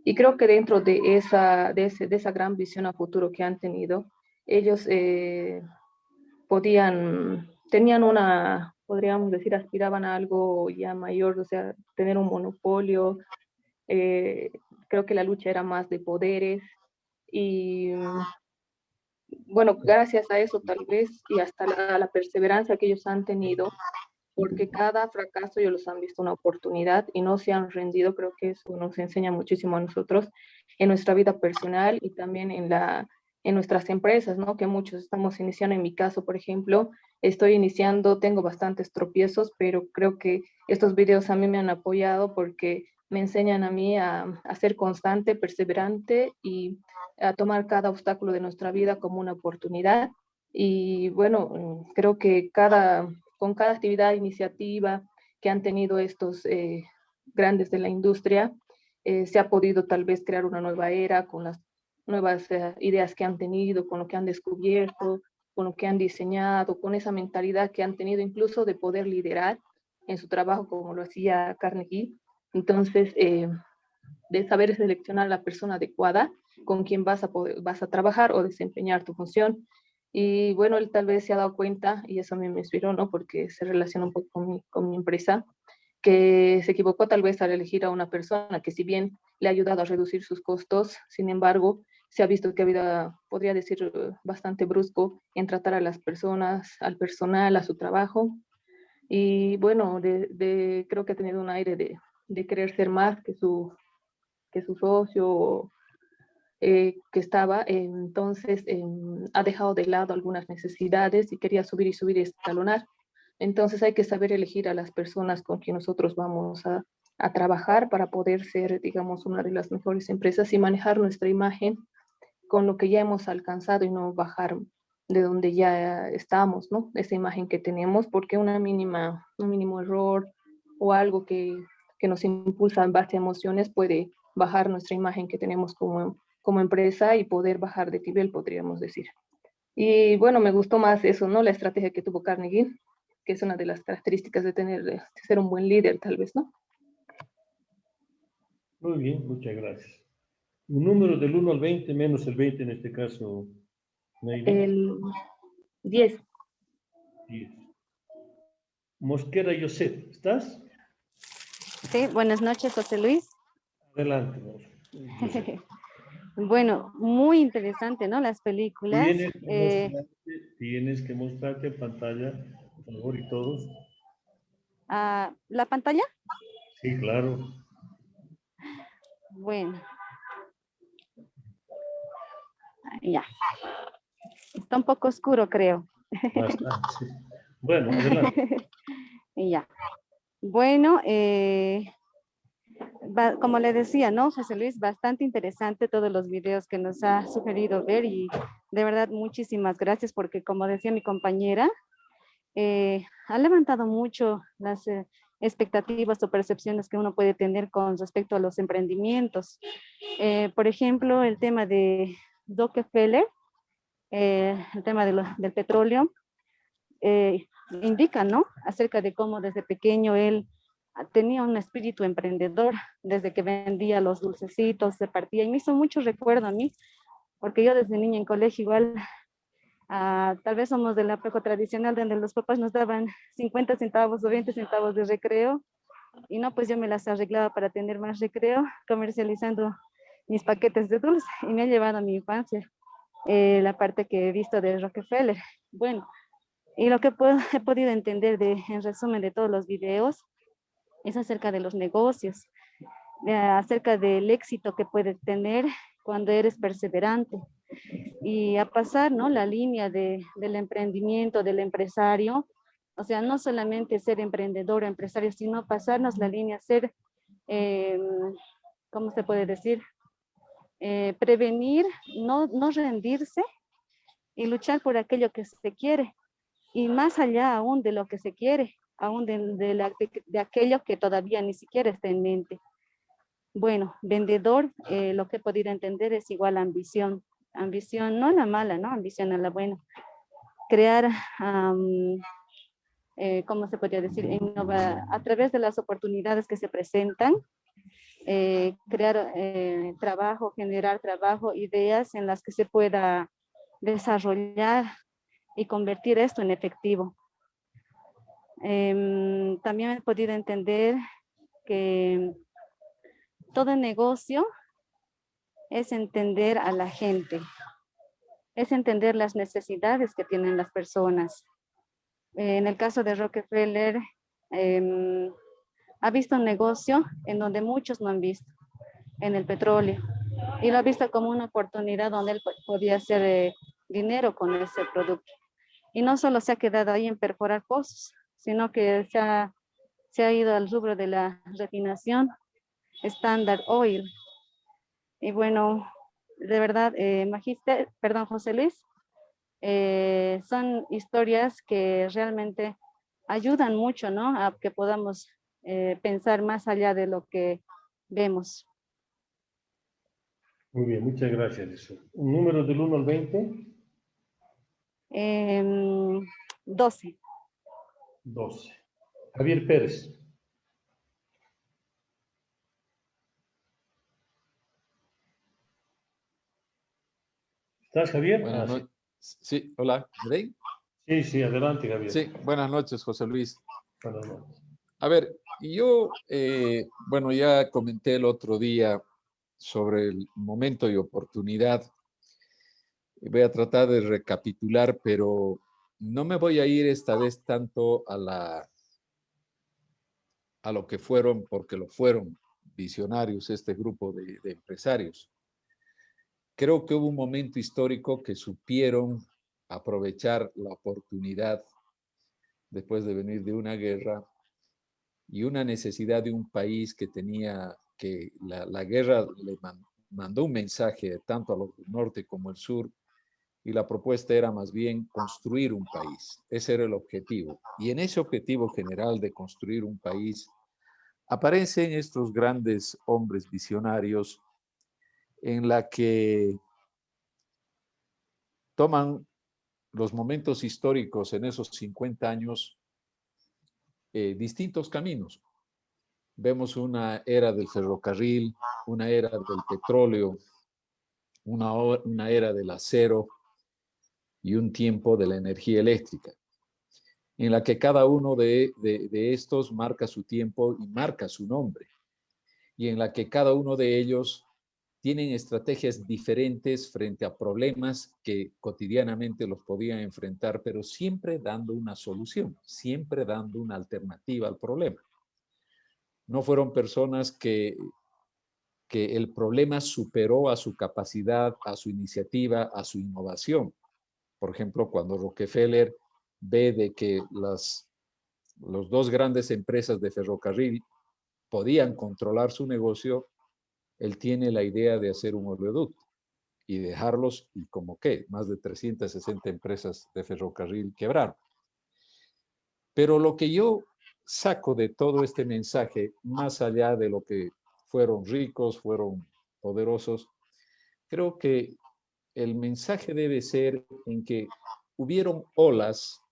Y creo que dentro de esa gran visión a futuro que han tenido, ellos tenían podríamos decir, aspiraban a algo ya mayor, o sea, tener un monopolio. eh, Creo que la lucha era más de poderes y bueno, gracias a eso tal vez y hasta la perseverancia que ellos han tenido, porque cada fracaso ellos los han visto una oportunidad y no se han rendido. Creo que eso nos enseña muchísimo a nosotros en nuestra vida personal y también en nuestras empresas, ¿no? Que muchos estamos iniciando. En mi caso, por ejemplo, estoy iniciando, tengo bastantes tropiezos, pero creo que estos videos a mí me han apoyado porque me enseñan a mí a ser constante, perseverante y a tomar cada obstáculo de nuestra vida como una oportunidad. Y bueno, creo que con cada actividad, iniciativa que han tenido estos grandes de la industria, se ha podido tal vez crear una nueva era con las nuevas ideas que han tenido, con lo que han descubierto, con lo que han diseñado, con esa mentalidad que han tenido incluso de poder liderar en su trabajo como lo hacía Carnegie. Entonces, de saber seleccionar a la persona adecuada con quien vas a trabajar o desempeñar tu función. Y bueno, él tal vez se ha dado cuenta, y eso a mí me inspiró, ¿no? Porque se relaciona un poco con mi empresa, que se equivocó tal vez al elegir a una persona que si bien le ha ayudado a reducir sus costos, sin embargo, se ha visto que había, podría decir, bastante brusco en tratar a las personas, al personal, a su trabajo. Y bueno, creo que ha tenido un aire de querer ser más que su socio que estaba, entonces ha dejado de lado algunas necesidades y quería subir y subir y escalonar. Entonces hay que saber elegir a las personas con quien nosotros vamos a trabajar para poder ser, digamos, una de las mejores empresas y manejar nuestra imagen con lo que ya hemos alcanzado y no bajar de donde ya estamos, ¿no? Esa imagen que tenemos, porque un mínimo error o algo que nos impulsa en base a emociones puede bajar nuestra imagen que tenemos como empresa y poder bajar de nivel, podríamos decir. Y bueno, me gustó más eso, ¿no? La estrategia que tuvo Carnegie, que es una de las características de ser un buen líder, tal vez, ¿no? Muy bien, muchas gracias. Un número del 1 al 20, menos el 20 en este caso, Nayli. El 10. 10. Mosquera Josep, ¿estás? Sí, buenas noches, José Luis. Adelante, Josep. Bueno, muy interesante, ¿no? Las películas. Tienes que mostrarte en pantalla, por favor, y todos. ¿La pantalla? Sí, claro. Bueno. Ya. Está un poco oscuro, creo. Bastante. Bueno, adelante. Ya. Bueno, como le decía, ¿no, José Luis? Bastante interesante todos los videos que nos ha sugerido ver y de verdad muchísimas gracias porque como decía mi compañera, ha levantado mucho las expectativas o percepciones que uno puede tener con respecto a los emprendimientos. Por ejemplo, el tema de Rockefeller, el tema del petróleo, indica, ¿no? Acerca de cómo desde pequeño él tenía un espíritu emprendedor, desde que vendía los dulcecitos, se partía, y me hizo mucho recuerdo a mí, porque yo desde niña en colegio igual, tal vez somos de la época tradicional donde los papás nos daban 50 centavos o 20 centavos de recreo, y no, pues yo me las arreglaba para tener más recreo, comercializando mis paquetes de dulce, y me ha llevado a mi infancia, la parte que he visto de Rockefeller. Bueno, y lo que he podido entender en resumen de todos los videos es acerca de los negocios, acerca del éxito que puedes tener cuando eres perseverante y a pasar, ¿no? La línea del emprendimiento, del empresario, o sea, no solamente ser emprendedor o empresario, sino pasarnos la línea, ser, ¿cómo se puede decir? Prevenir, no rendirse y luchar por aquello que se quiere. Y más allá aún de lo que se quiere, aún de aquello que todavía ni siquiera está en mente. Bueno, vendedor, lo que he podido entender es igual a ambición. Ambición, no la mala, ¿no? Ambición a la buena. Crear ¿cómo se podría decir? A través de las oportunidades que se presentan, crear trabajo, generar trabajo, ideas en las que se pueda desarrollar y convertir esto en efectivo. También he podido entender que todo negocio es entender a la gente, es entender las necesidades que tienen las personas. En el caso de Rockefeller, ha visto un negocio en donde muchos no han visto, en el petróleo, y lo ha visto como una oportunidad donde él podía hacer dinero con ese producto. Y no solo se ha quedado ahí en perforar pozos, sino que se ha ido al rubro de la refinación, Standard Oil. Y bueno, de verdad, José Luis, son historias que realmente ayudan mucho, ¿no? A que podamos pensar más allá de lo que vemos. Muy bien, muchas gracias, Jesús. ¿Un número del 1 al 20? 12. 12. Javier Pérez. ¿Estás, Javier? Buenas Sí. noches. Sí, hola. ¿Me ven? Sí, sí, adelante, Javier. Sí, buenas noches, José Luis. Buenas noches. A ver, yo, bueno, ya comenté el otro día sobre el momento y oportunidad. Voy a tratar de recapitular, pero no me voy a ir esta vez tanto a lo que fueron, porque lo fueron visionarios este grupo de empresarios. Creo que hubo un momento histórico que supieron aprovechar la oportunidad después de venir de una guerra y una necesidad de un país que tenía que la guerra le mandó un mensaje tanto a los del norte como el sur, y la propuesta era más bien construir un país. Ese era el objetivo. Y en ese objetivo general de construir un país aparecen estos grandes hombres visionarios en la que toman los momentos históricos en esos 50 años, distintos caminos. Vemos una era del ferrocarril, una era del petróleo, una era del acero y un tiempo de la energía eléctrica, en la que cada uno de estos marca su tiempo y marca su nombre, y en la que cada uno de ellos tienen estrategias diferentes frente a problemas que cotidianamente los podían enfrentar, pero siempre dando una solución, siempre dando una alternativa al problema. No fueron personas que el problema superó a su capacidad, a su iniciativa, a su innovación. Por ejemplo, cuando Rockefeller ve de que las dos grandes empresas de ferrocarril podían controlar su negocio, él tiene la idea de hacer un oleoducto y dejarlos, y como que más de 360 empresas de ferrocarril quebraron. Pero lo que yo saco de todo este mensaje, más allá de lo que fueron ricos, fueron poderosos, creo que el mensaje debe ser en que hubieron olas,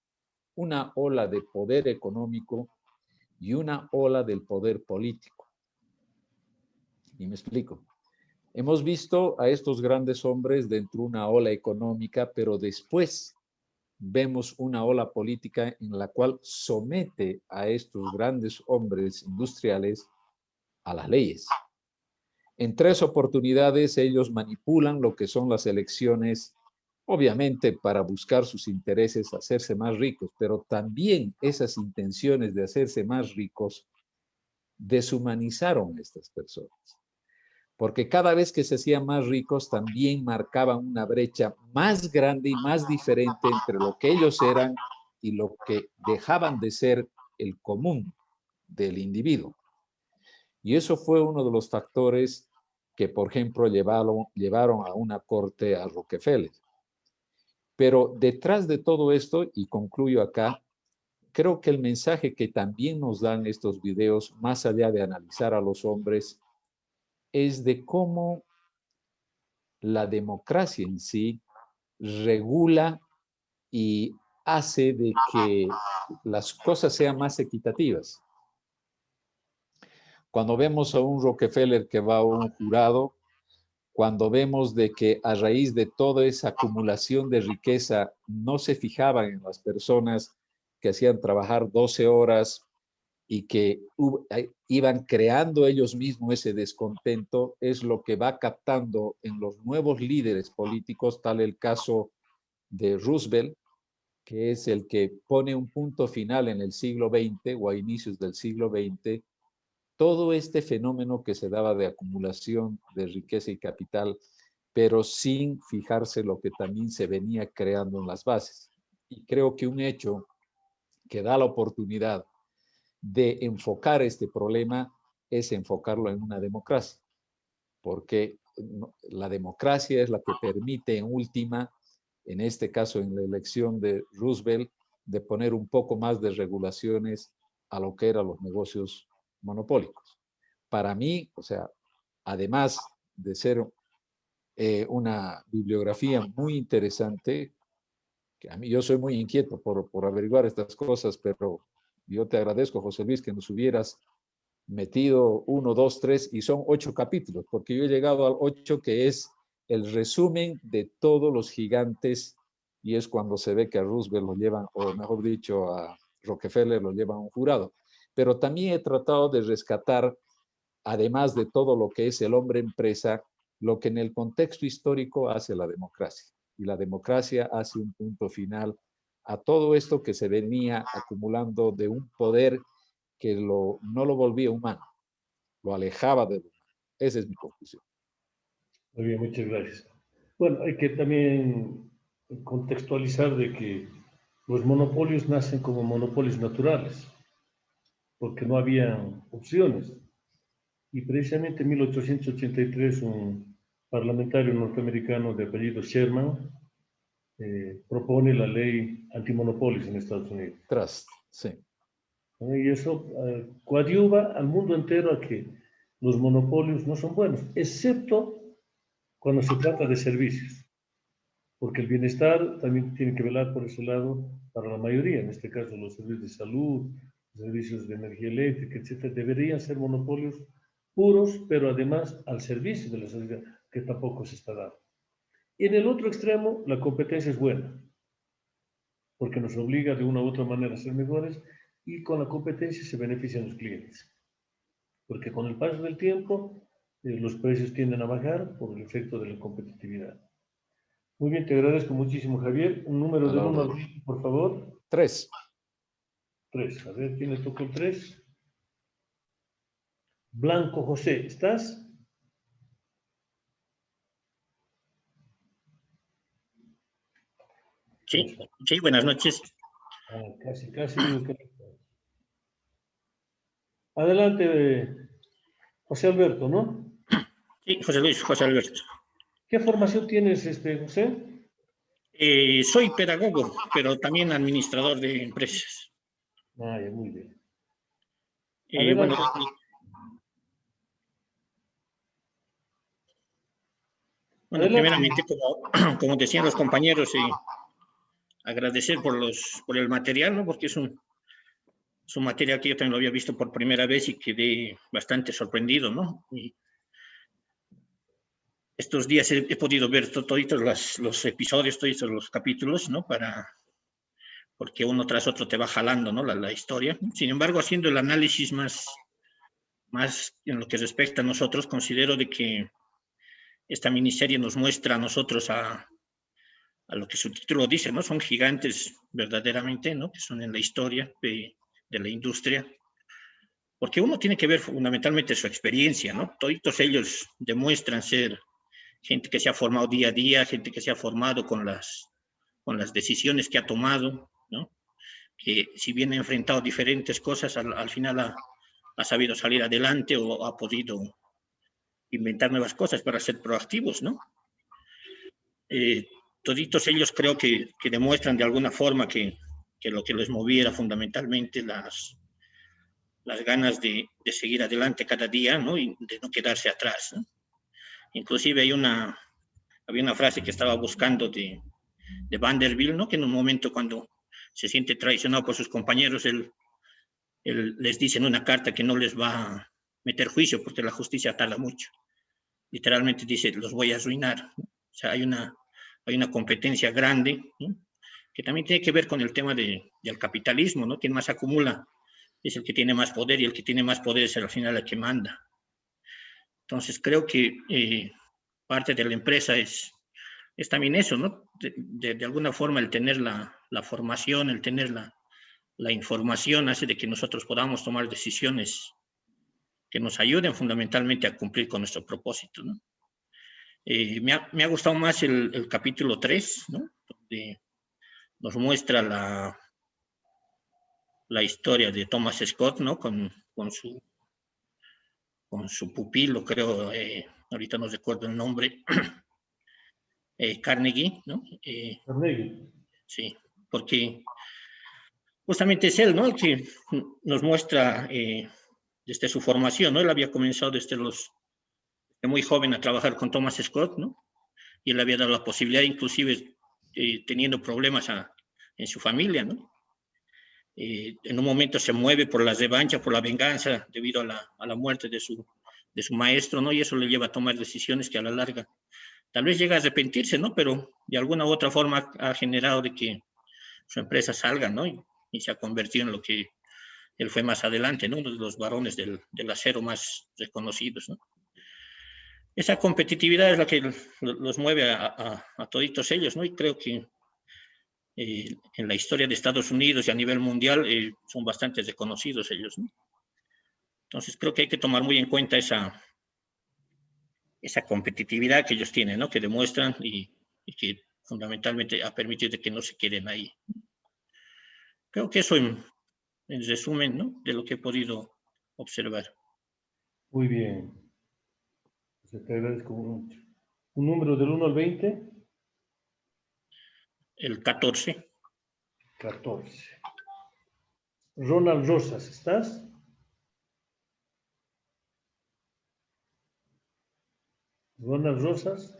una ola de poder económico y una ola del poder político. Y me explico. Hemos visto a estos grandes hombres dentro de una ola económica, pero después vemos una ola política en la cual somete a estos grandes hombres industriales a las leyes. En 3 oportunidades ellos manipulan lo que son las elecciones, obviamente para buscar sus intereses, hacerse más ricos, pero también esas intenciones de hacerse más ricos deshumanizaron a estas personas. Porque cada vez que se hacían más ricos también marcaban una brecha más grande y más diferente entre lo que ellos eran y lo que dejaban de ser el común del individuo. Y eso fue uno de los factores que, por ejemplo, llevaron a una corte a Rockefeller. Pero detrás de todo esto, y concluyo acá, creo que el mensaje que también nos dan estos videos, más allá de analizar a los hombres, es de cómo la democracia en sí regula y hace de que las cosas sean más equitativas. Cuando vemos a un Rockefeller que va a un jurado, cuando vemos de que a raíz de toda esa acumulación de riqueza no se fijaban en las personas que hacían trabajar 12 horas y que iban creando ellos mismos ese descontento, es lo que va captando en los nuevos líderes políticos, tal el caso de Roosevelt, que es el que pone un punto final en el siglo XX o a inicios del siglo XX, todo este fenómeno que se daba de acumulación de riqueza y capital, pero sin fijarse lo que también se venía creando en las bases. Y creo que un hecho que da la oportunidad de enfocar este problema es enfocarlo en una democracia, porque la democracia es la que permite en última, en este caso en la elección de Roosevelt, de poner un poco más de regulaciones a lo que eran los negocios monopólicos. Para mí, o sea, además de ser una bibliografía muy interesante, que a mí yo soy muy inquieto por averiguar estas cosas, pero yo te agradezco, José Luis, que nos hubieras metido 1, 2, 3 y son 8 capítulos, porque yo he llegado al 8, que es el resumen de todos los gigantes, y es cuando se ve que a Roosevelt lo llevan, o mejor dicho, a Rockefeller lo llevan a un jurado. Pero también he tratado de rescatar, además de todo lo que es el hombre empresa, lo que en el contexto histórico hace la democracia. Y la democracia hace un punto final a todo esto que se venía acumulando de un poder que no lo volvía humano, lo alejaba de lo humano. Esa es mi conclusión. Muy bien, muchas gracias. Bueno, hay que también contextualizar de que los monopolios nacen como monopolios naturales, porque no había opciones. Y precisamente en 1883 un parlamentario norteamericano de apellido Sherman propone la ley antimonopolios en Estados Unidos. Trust, sí. Y eso coadyuva al mundo entero a que los monopolios no son buenos, excepto cuando se trata de servicios, porque el bienestar también tiene que velar por ese lado para la mayoría, en este caso los servicios de salud, los servicios de energía eléctrica, etcétera, deberían ser monopolios puros, pero además al servicio de la sociedad, que tampoco se está dando. Y en el otro extremo, la competencia es buena, porque nos obliga de una u otra manera a ser mejores, y con la competencia se benefician los clientes, porque con el paso del tiempo los precios tienden a bajar por el efecto de la competitividad. Muy bien, te agradezco muchísimo, Javier. Un número del 1 al 10, por favor. 3. 3. A ver, ¿quién le tocó el 3? Blanco José, ¿estás? Sí, sí, buenas noches. Casi digo que... Adelante, José Alberto, ¿no? Sí, José Luis, José Alberto. ¿Qué formación tienes, José? Soy pedagogo, pero también administrador de empresas. Muy bien. Bueno, primeramente, como decían los compañeros, agradecer por el material, ¿no? Porque es un material que yo también lo había visto por primera vez y quedé bastante sorprendido, ¿no? Y estos días he podido ver todos los episodios, todos los capítulos, ¿no? Porque uno tras otro te va jalando, ¿no? La historia. Sin embargo, haciendo el análisis más en lo que respecta a nosotros, considero de que esta miniserie nos muestra a nosotros a lo que su título dice, ¿no? Son gigantes verdaderamente, ¿no? Que son en la historia de la industria. Porque uno tiene que ver fundamentalmente su experiencia, ¿no? Todos ellos demuestran ser gente que se ha formado día a día, gente que se ha formado con las decisiones que ha tomado, ¿no? Que si bien ha enfrentado diferentes cosas, al final ha sabido salir adelante o ha podido inventar nuevas cosas para ser proactivos, ¿no? Toditos ellos creo que demuestran de alguna forma que lo que les movía era fundamentalmente las ganas de seguir adelante cada día, ¿no? Y de no quedarse atrás, ¿no? Inclusive había una frase que estaba buscando de Vanderbilt, ¿no? Que en un momento cuando se siente traicionado por sus compañeros, él les dice en una carta que no les va a meter juicio porque la justicia tarda mucho. Literalmente dice, los voy a arruinar. O sea, hay una competencia grande, ¿no? Que también tiene que ver con el tema del capitalismo, ¿no? Quien más acumula es el que tiene más poder, y el que tiene más poder es al final el que manda. Entonces, creo que parte de la empresa es también eso, ¿no? De alguna forma el tener la formación, el tener la información hace de que nosotros podamos tomar decisiones que nos ayuden fundamentalmente a cumplir con nuestro propósito, ¿no? Me ha gustado más el capítulo 3, ¿no? Donde nos muestra la historia de Thomas Scott, ¿no? Con su pupilo, creo, ahorita no recuerdo el nombre, Carnegie, ¿no? Carnegie. Sí, porque justamente es él, ¿no? El que nos muestra desde su formación, ¿no? Él había comenzado desde muy joven a trabajar con Thomas Scott, ¿no? Y él había dado la posibilidad, inclusive teniendo problemas en su familia, ¿no? En un momento se mueve por la revancha, por la venganza, debido a la muerte de su maestro, ¿no? Y eso le lleva a tomar decisiones que a la larga tal vez llega a arrepentirse, ¿no? Pero de alguna u otra forma ha generado de que su empresa salga, ¿no? Y se ha convertido en lo que él fue más adelante, ¿no? Uno de los varones del acero más reconocidos, ¿no? Esa competitividad es la que los mueve a toditos ellos, ¿no? Y creo que en la historia de Estados Unidos y a nivel mundial son bastante reconocidos ellos, ¿no? Entonces creo que hay que tomar muy en cuenta esa competitividad que ellos tienen, ¿no? Que demuestran y que fundamentalmente ha permitido que no se queden ahí. Creo que eso en resumen, ¿no? De lo que he podido observar. Muy bien. Pues te agradezco mucho. ¿Un número del 1 al 20? El 14. 14. Ronald Rosas, ¿estás? Ronald Rosas.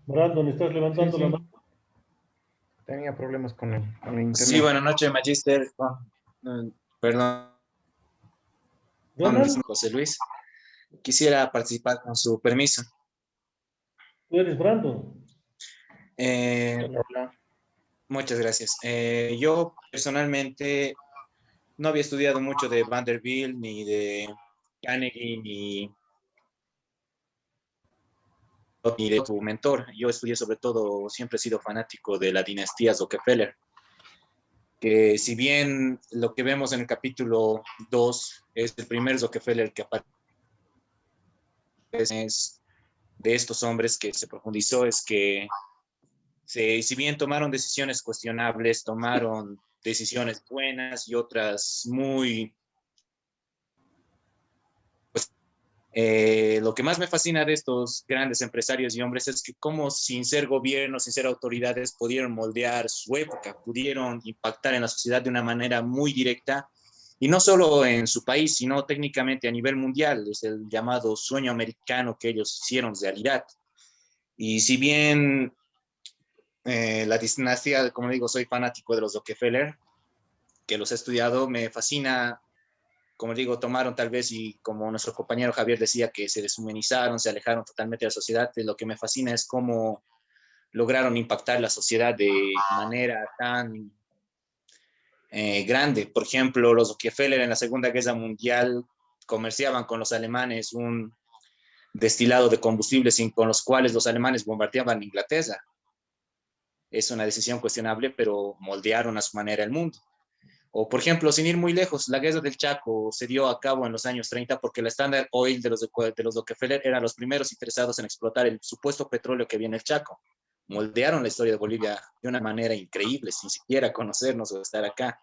Brandon, ¿estás levantando Sí, la sí. mano? Tenía problemas con el internet. Sí, buenas noches, Magister. Perdón, Ronald, José Luis. Quisiera participar con su permiso. tú eres Brandon. Hola, hola. Muchas gracias. Yo personalmente no había estudiado mucho de Vanderbilt, ni de Carnegie, ni de tu mentor. Yo estudié sobre todo, siempre he sido fanático de la dinastía Rockefeller, que si bien lo que vemos en el capítulo 2 es el primer Rockefeller que aparece de estos hombres que se profundizó, es que si bien tomaron decisiones cuestionables, tomaron decisiones buenas y otras muy... lo que más me fascina de estos grandes empresarios y hombres es que como sin ser gobierno, sin ser autoridades, pudieron moldear su época, pudieron impactar en la sociedad de una manera muy directa, y no solo en su país, sino técnicamente a nivel mundial. Es el llamado sueño americano que ellos hicieron realidad. Y si bien la dinastía, como digo, soy fanático de los Rockefeller, que los he estudiado, me fascina, como digo, tomaron tal vez, y como nuestro compañero Javier decía, que se deshumanizaron, se alejaron totalmente de la sociedad. Lo que me fascina es cómo lograron impactar la sociedad de manera tan grande. Por ejemplo, los Rockefeller en la Segunda Guerra Mundial comerciaban con los alemanes un destilado de combustibles con los cuales los alemanes bombardeaban Inglaterra. Es una decisión cuestionable, pero moldearon a su manera el mundo. O, por ejemplo, sin ir muy lejos, la guerra del Chaco se dio a cabo en los años 30 porque la Standard Oil de los Rockefeller eran los primeros interesados en explotar el supuesto petróleo que había en el Chaco. Moldearon la historia de Bolivia de una manera increíble, sin siquiera conocernos o estar acá.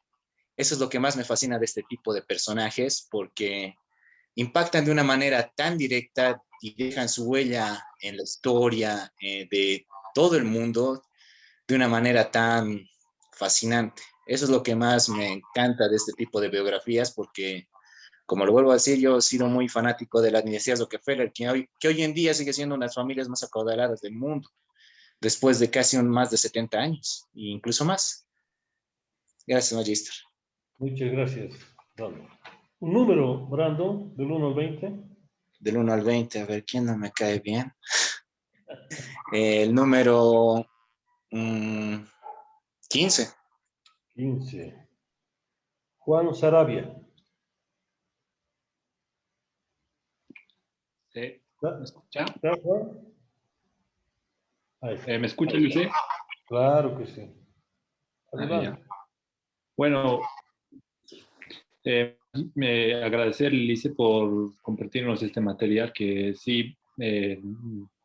Eso es lo que más me fascina de este tipo de personajes, porque impactan de una manera tan directa y dejan su huella en la historia de todo el mundo de una manera tan fascinante. Eso es lo que más me encanta de este tipo de biografías, porque como lo vuelvo a decir, yo he sido muy fanático de la dinastía Rockefeller, que hoy en día sigue siendo una de las familias más acaudaladas del mundo, después de casi más de 70 años, e incluso más. Gracias, Magister. Muchas gracias, Brandon. Un número, Brandon, del 1 al 20. Del 1 al 20, a ver, ¿quién no me cae bien? El número 15. 15. Juan Sarabia. Sí. ¿Está? ¿Me escucha? ¿Está, Juan? Ahí está. ¿Me escucha, Luis? Claro que sí. Adelante. Bueno, me agradecer, Lice, por compartirnos este material que sí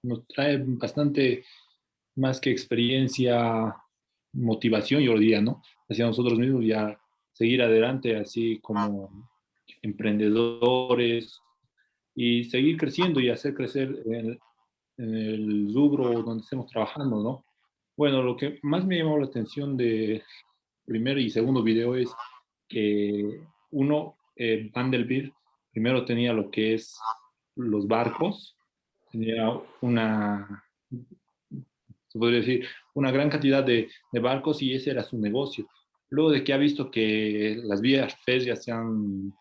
nos trae bastante más que experiencia, motivación, yo diría, ¿no? Hacia nosotros mismos ya seguir adelante, así como emprendedores y seguir creciendo y hacer crecer en el rubro donde estemos trabajando, ¿no? Bueno, lo que más me llamó la atención de primer y segundo video es que uno, Vanderbilt, primero tenía lo que es los barcos, tenía una, se podría decir, una gran cantidad de barcos y ese era su negocio. Luego de que ha visto que las vías férreas se han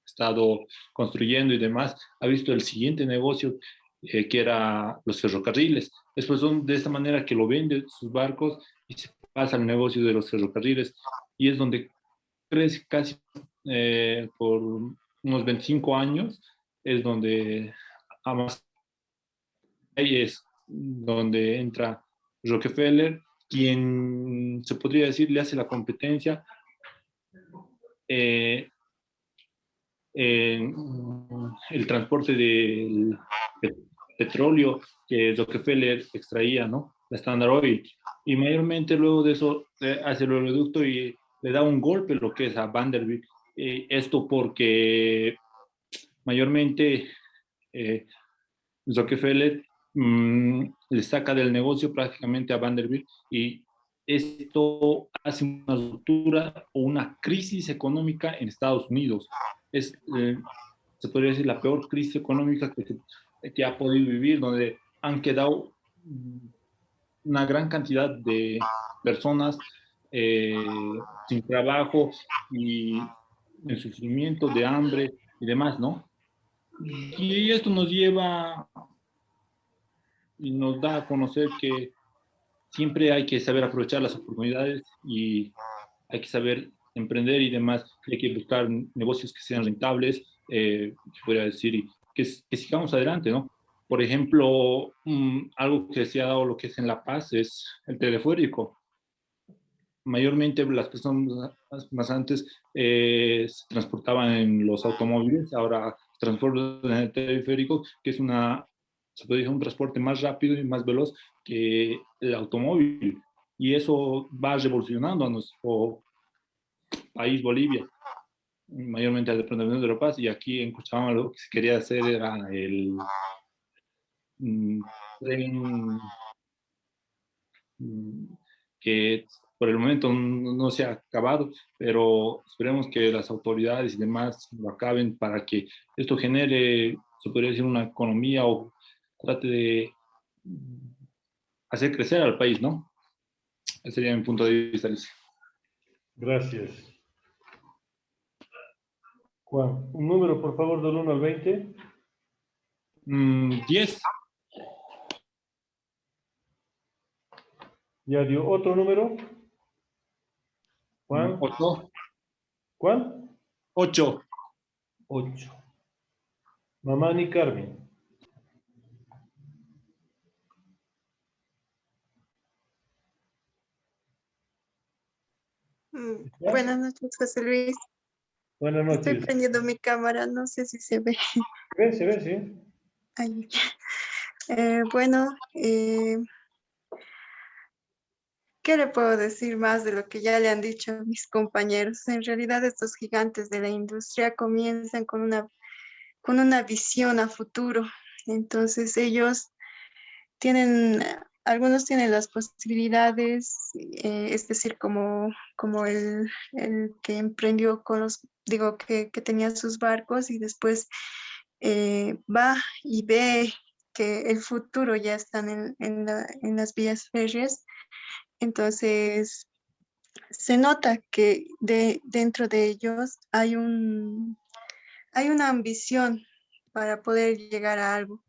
estado construyendo y demás, ha visto el siguiente negocio que era los ferrocarriles. Después son de esta manera que lo vende sus barcos y se pasa al negocio de los ferrocarriles y es donde crece casi por unos 25 años, es donde más ahí es donde entra Rockefeller, quien se podría decir le hace la competencia en el transporte del petróleo que Rockefeller extraía, ¿no? La Standard Oil. Y mayormente luego de eso hace el oleoducto y le da un golpe lo que es a Vanderbilt. Esto porque mayormente Rockefeller le saca del negocio prácticamente a Vanderbilt y esto hace una ruptura o una crisis económica en Estados Unidos. Es, se podría decir, la peor crisis económica que ha podido vivir, donde han quedado una gran cantidad de personas sin trabajo y en sufrimiento de hambre y demás, ¿no? Y esto nos lleva y nos da a conocer que siempre hay que saber aprovechar las oportunidades y hay que saber emprender y demás. Hay que buscar negocios que sean rentables, se podría decir, y que sigamos adelante, ¿no? Por ejemplo, algo que se ha dado lo que es en La Paz es el teleférico. Mayormente las personas más antes se transportaban en los automóviles, ahora se transportan en el teleférico, que es se puede decir, un transporte más rápido y más veloz que el automóvil. Y eso va revolucionando a nuestro país, Bolivia, mayormente al departamento de La Paz, y aquí en Cochabamba lo que se quería hacer era el tren que por el momento no se ha acabado, pero esperemos que las autoridades y demás lo acaben para que esto genere, se podría decir, una economía o trate de hacer crecer al país, ¿no? Ese sería mi punto de vista, Alicia. Gracias. Juan, un número, por favor, del 1 al 20. 10. Ya dio otro número. Juan. 8. ¿Cuál? 8. 8. Mamá ni Carmen. Buenas noches, José Luis. Buenas noches. Estoy prendiendo mi cámara, no sé si se ve. Se ve, sí. Ahí. Bueno, ¿qué le puedo decir más de lo que ya le han dicho mis compañeros? En realidad estos gigantes de la industria comienzan con una visión a futuro. Entonces ellos tienen algunos tienen las posibilidades, es decir, como el que emprendió con los, digo, que tenía sus barcos y después va y ve que el futuro ya están en las vías férreas. Entonces, se nota que dentro de ellos hay una ambición para poder llegar a algo.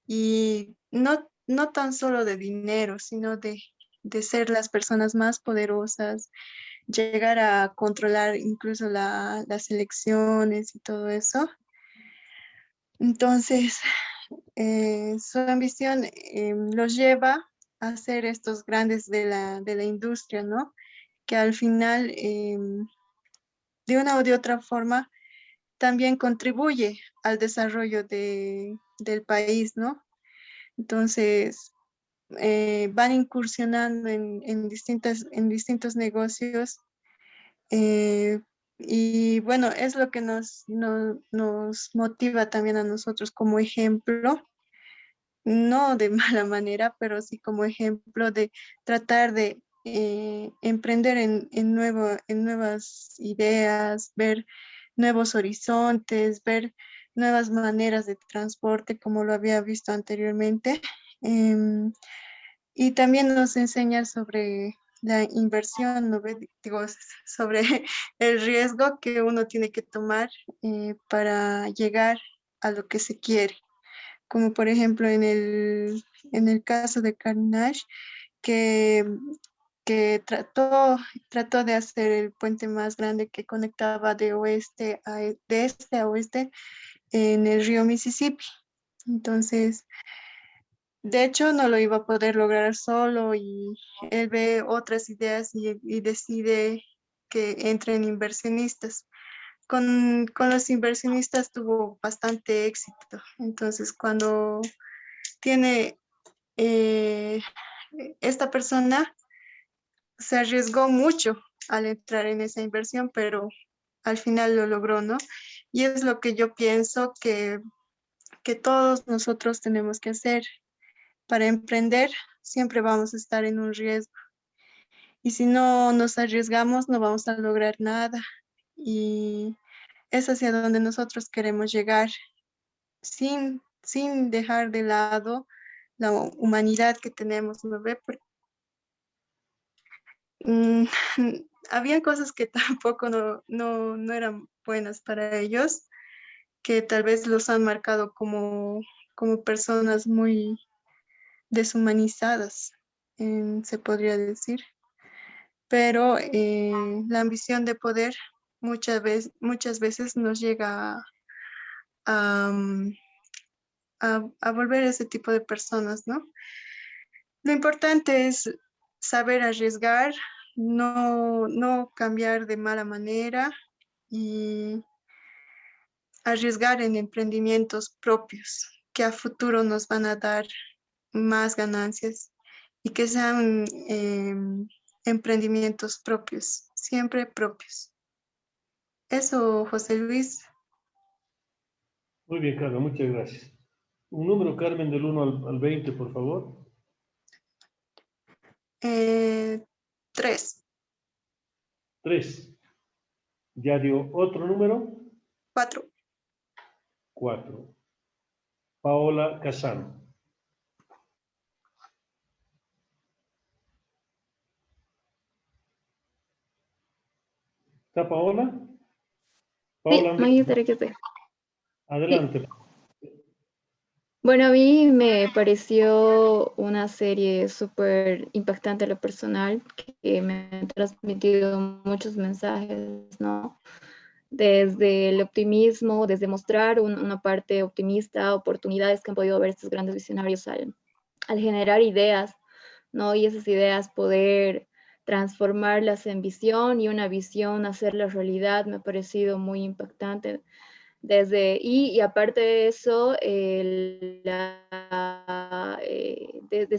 Y no tan solo de dinero, sino de ser las personas más poderosas, llegar a controlar incluso las elecciones y todo eso. Entonces, su ambición los lleva a ser estos grandes de la industria, ¿no? Que al final, de una u de otra forma, también contribuye al desarrollo del país, ¿no? Entonces, van incursionando en distintos negocios, eh, y bueno, es lo que nos motiva también a nosotros como ejemplo, no de mala manera, pero sí como ejemplo de tratar de emprender en nuevas ideas, ver nuevos horizontes, ver nuevas maneras de transporte como lo había visto anteriormente. Y también nos enseña sobre la inversión, ¿no ve? Digo, sobre el riesgo que uno tiene que tomar para llegar a lo que se quiere. Como por ejemplo en el caso de Carnage, que, que trató de hacer el puente más grande que conectaba de este a oeste en el río Mississippi. Entonces, de hecho, no lo iba a poder lograr solo y él ve otras ideas y decide que entren inversionistas. Con los inversionistas tuvo bastante éxito. Entonces, cuando tiene esta persona, se arriesgó mucho al entrar en esa inversión, pero al final lo logró, ¿no? Y es lo que yo pienso que todos nosotros tenemos que hacer. Para emprender, siempre vamos a estar en un riesgo. Y si no nos arriesgamos, no vamos a lograr nada. Y es hacia donde nosotros queremos llegar, sin dejar de lado la humanidad que tenemos, ¿no ve? Porque, había cosas que tampoco no eran buenas para ellos, que tal vez los han marcado como personas muy deshumanizadas, se podría decir. Pero la ambición de poder muchas veces nos llega a, a volver ese tipo de personas, ¿no? Lo importante es saber arriesgar, no cambiar de mala manera y arriesgar en emprendimientos propios que a futuro nos van a dar más ganancias y que sean emprendimientos propios, siempre propios. Eso, José Luis. Muy bien, Carmen, muchas gracias. Un número, Carmen, del 1 al 20, por favor. 3. 3. Ya dio otro número. 4. 4. Paola Casano. ¿Está Paola? Paola, Sí, Magister XD. adelante. Sí. Bueno, a mí me pareció una serie súper impactante a lo personal, que me ha transmitido muchos mensajes, ¿no? Desde el optimismo, desde mostrar una parte optimista, oportunidades que han podido ver estos grandes visionarios al generar ideas, ¿no? Y esas ideas poder transformarlas en visión y una visión hacerla realidad, me ha parecido muy impactante. Y aparte de eso, de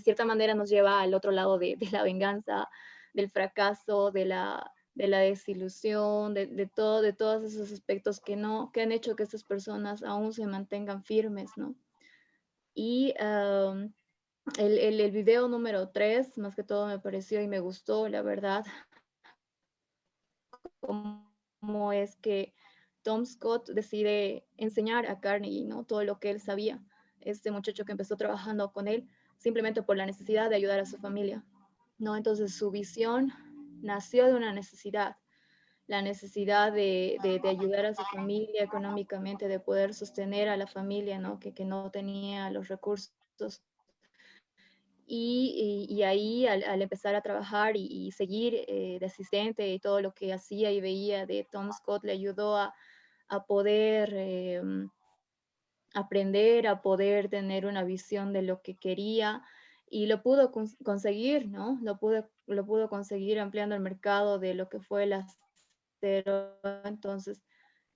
cierta manera nos lleva al otro lado de la venganza, del fracaso, de la desilusión, de todos esos aspectos que han hecho que estas personas aún se mantengan firmes, ¿no? Y el video número 3, más que todo me pareció y me gustó, la verdad, cómo es que Tom Scott decide enseñar a Carnegie, ¿no? Todo lo que él sabía. Este muchacho que empezó trabajando con él simplemente por la necesidad de ayudar a su familia, ¿no? Entonces su visión nació de una necesidad, la necesidad de ayudar a su familia económicamente, de poder sostener a la familia, ¿no? Que no tenía los recursos. Y ahí al empezar a trabajar y seguir de asistente y todo lo que hacía y veía de Tom Scott le ayudó a poder aprender, a poder tener una visión de lo que quería y lo pudo conseguir, ¿no? Lo pudo conseguir ampliando el mercado de lo que fue el acero. Entonces,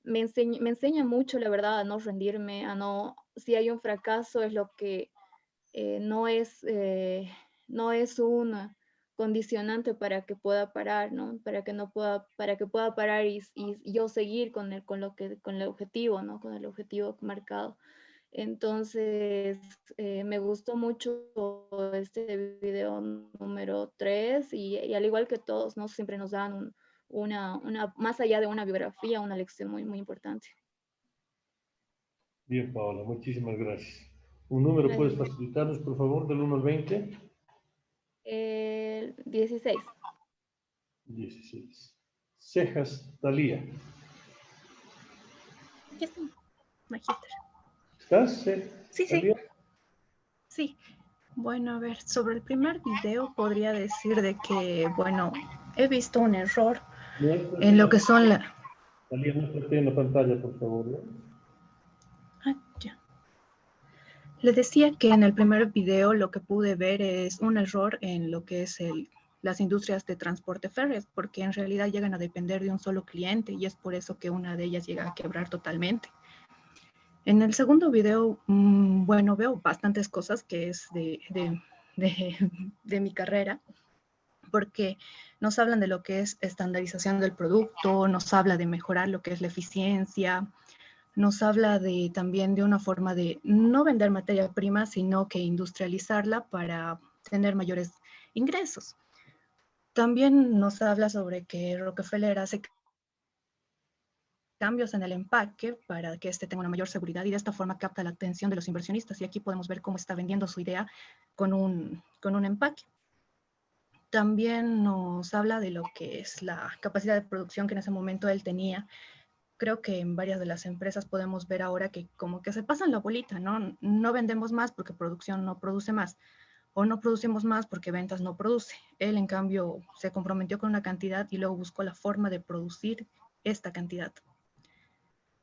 me enseña mucho, la verdad, a no rendirme, a no, si hay un fracaso es lo que no es un condicionante para que pueda parar, ¿no? Para que pueda parar y yo seguir con el objetivo, ¿no? Con el objetivo marcado. Entonces, me gustó mucho este video número 3 y al igual que todos, ¿no? Siempre nos dan más allá de una biografía, una lección muy, muy importante. Bien, Paola, muchísimas gracias. ¿Un número puedes facilitarnos, por favor, del 1 al 20? 16. 16. Cejas, Talía. Aquí estoy, magíster. ¿Estás? Sí, Talía? sí. Bueno, a ver, sobre el primer video podría decir de que, bueno, he visto un error en lo que son la... Talía, muéstrate en la pantalla, por favor, ¿no? Ya. Le decía que en el primer video lo que pude ver es un error en lo que es las industrias de transporte férreo, porque en realidad llegan a depender de un solo cliente y es por eso que una de ellas llega a quebrar totalmente. En el segundo video, bueno, veo bastantes cosas que es de mi carrera, porque nos hablan de lo que es estandarización del producto, nos habla de mejorar lo que es la eficiencia, nos habla también de una forma de no vender materia prima, sino que industrializarla para tener mayores ingresos. También nos habla sobre que Rockefeller hace cambios en el empaque para que este tenga una mayor seguridad y de esta forma capta la atención de los inversionistas. Y aquí podemos ver cómo está vendiendo su idea con un empaque. También nos habla de lo que es la capacidad de producción que en ese momento él tenía. Creo que en varias de las empresas podemos ver ahora que como que se pasan la bolita, ¿no? No vendemos más porque producción no produce más, o no producimos más porque ventas no produce. Él, en cambio, se comprometió con una cantidad y luego buscó la forma de producir esta cantidad.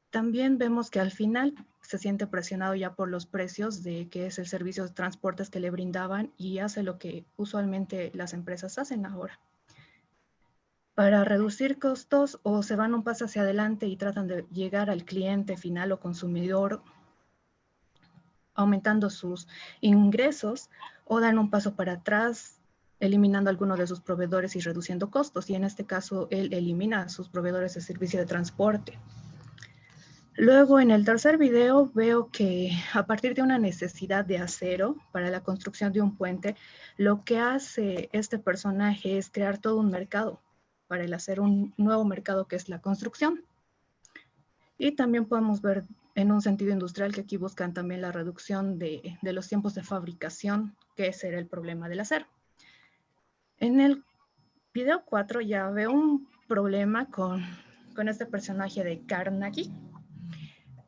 También vemos que al final se siente presionado ya por los precios de que es el servicio de transportes que le brindaban y hace lo que usualmente las empresas hacen ahora. Para reducir costos o se van un paso hacia adelante y tratan de llegar al cliente final o consumidor aumentando sus ingresos o dan un paso para atrás eliminando algunos de sus proveedores y reduciendo costos. Y en este caso él elimina a sus proveedores de servicio de transporte. Luego en el tercer video veo que a partir de una necesidad de acero para la construcción de un puente, lo que hace este personaje es crear todo un mercado para el hacer un nuevo mercado que es la construcción. Y también podemos ver en un sentido industrial que aquí buscan también la reducción de los tiempos de fabricación, que ese era el problema del acero. En el video 4 ya veo un problema con este personaje de Carnegie.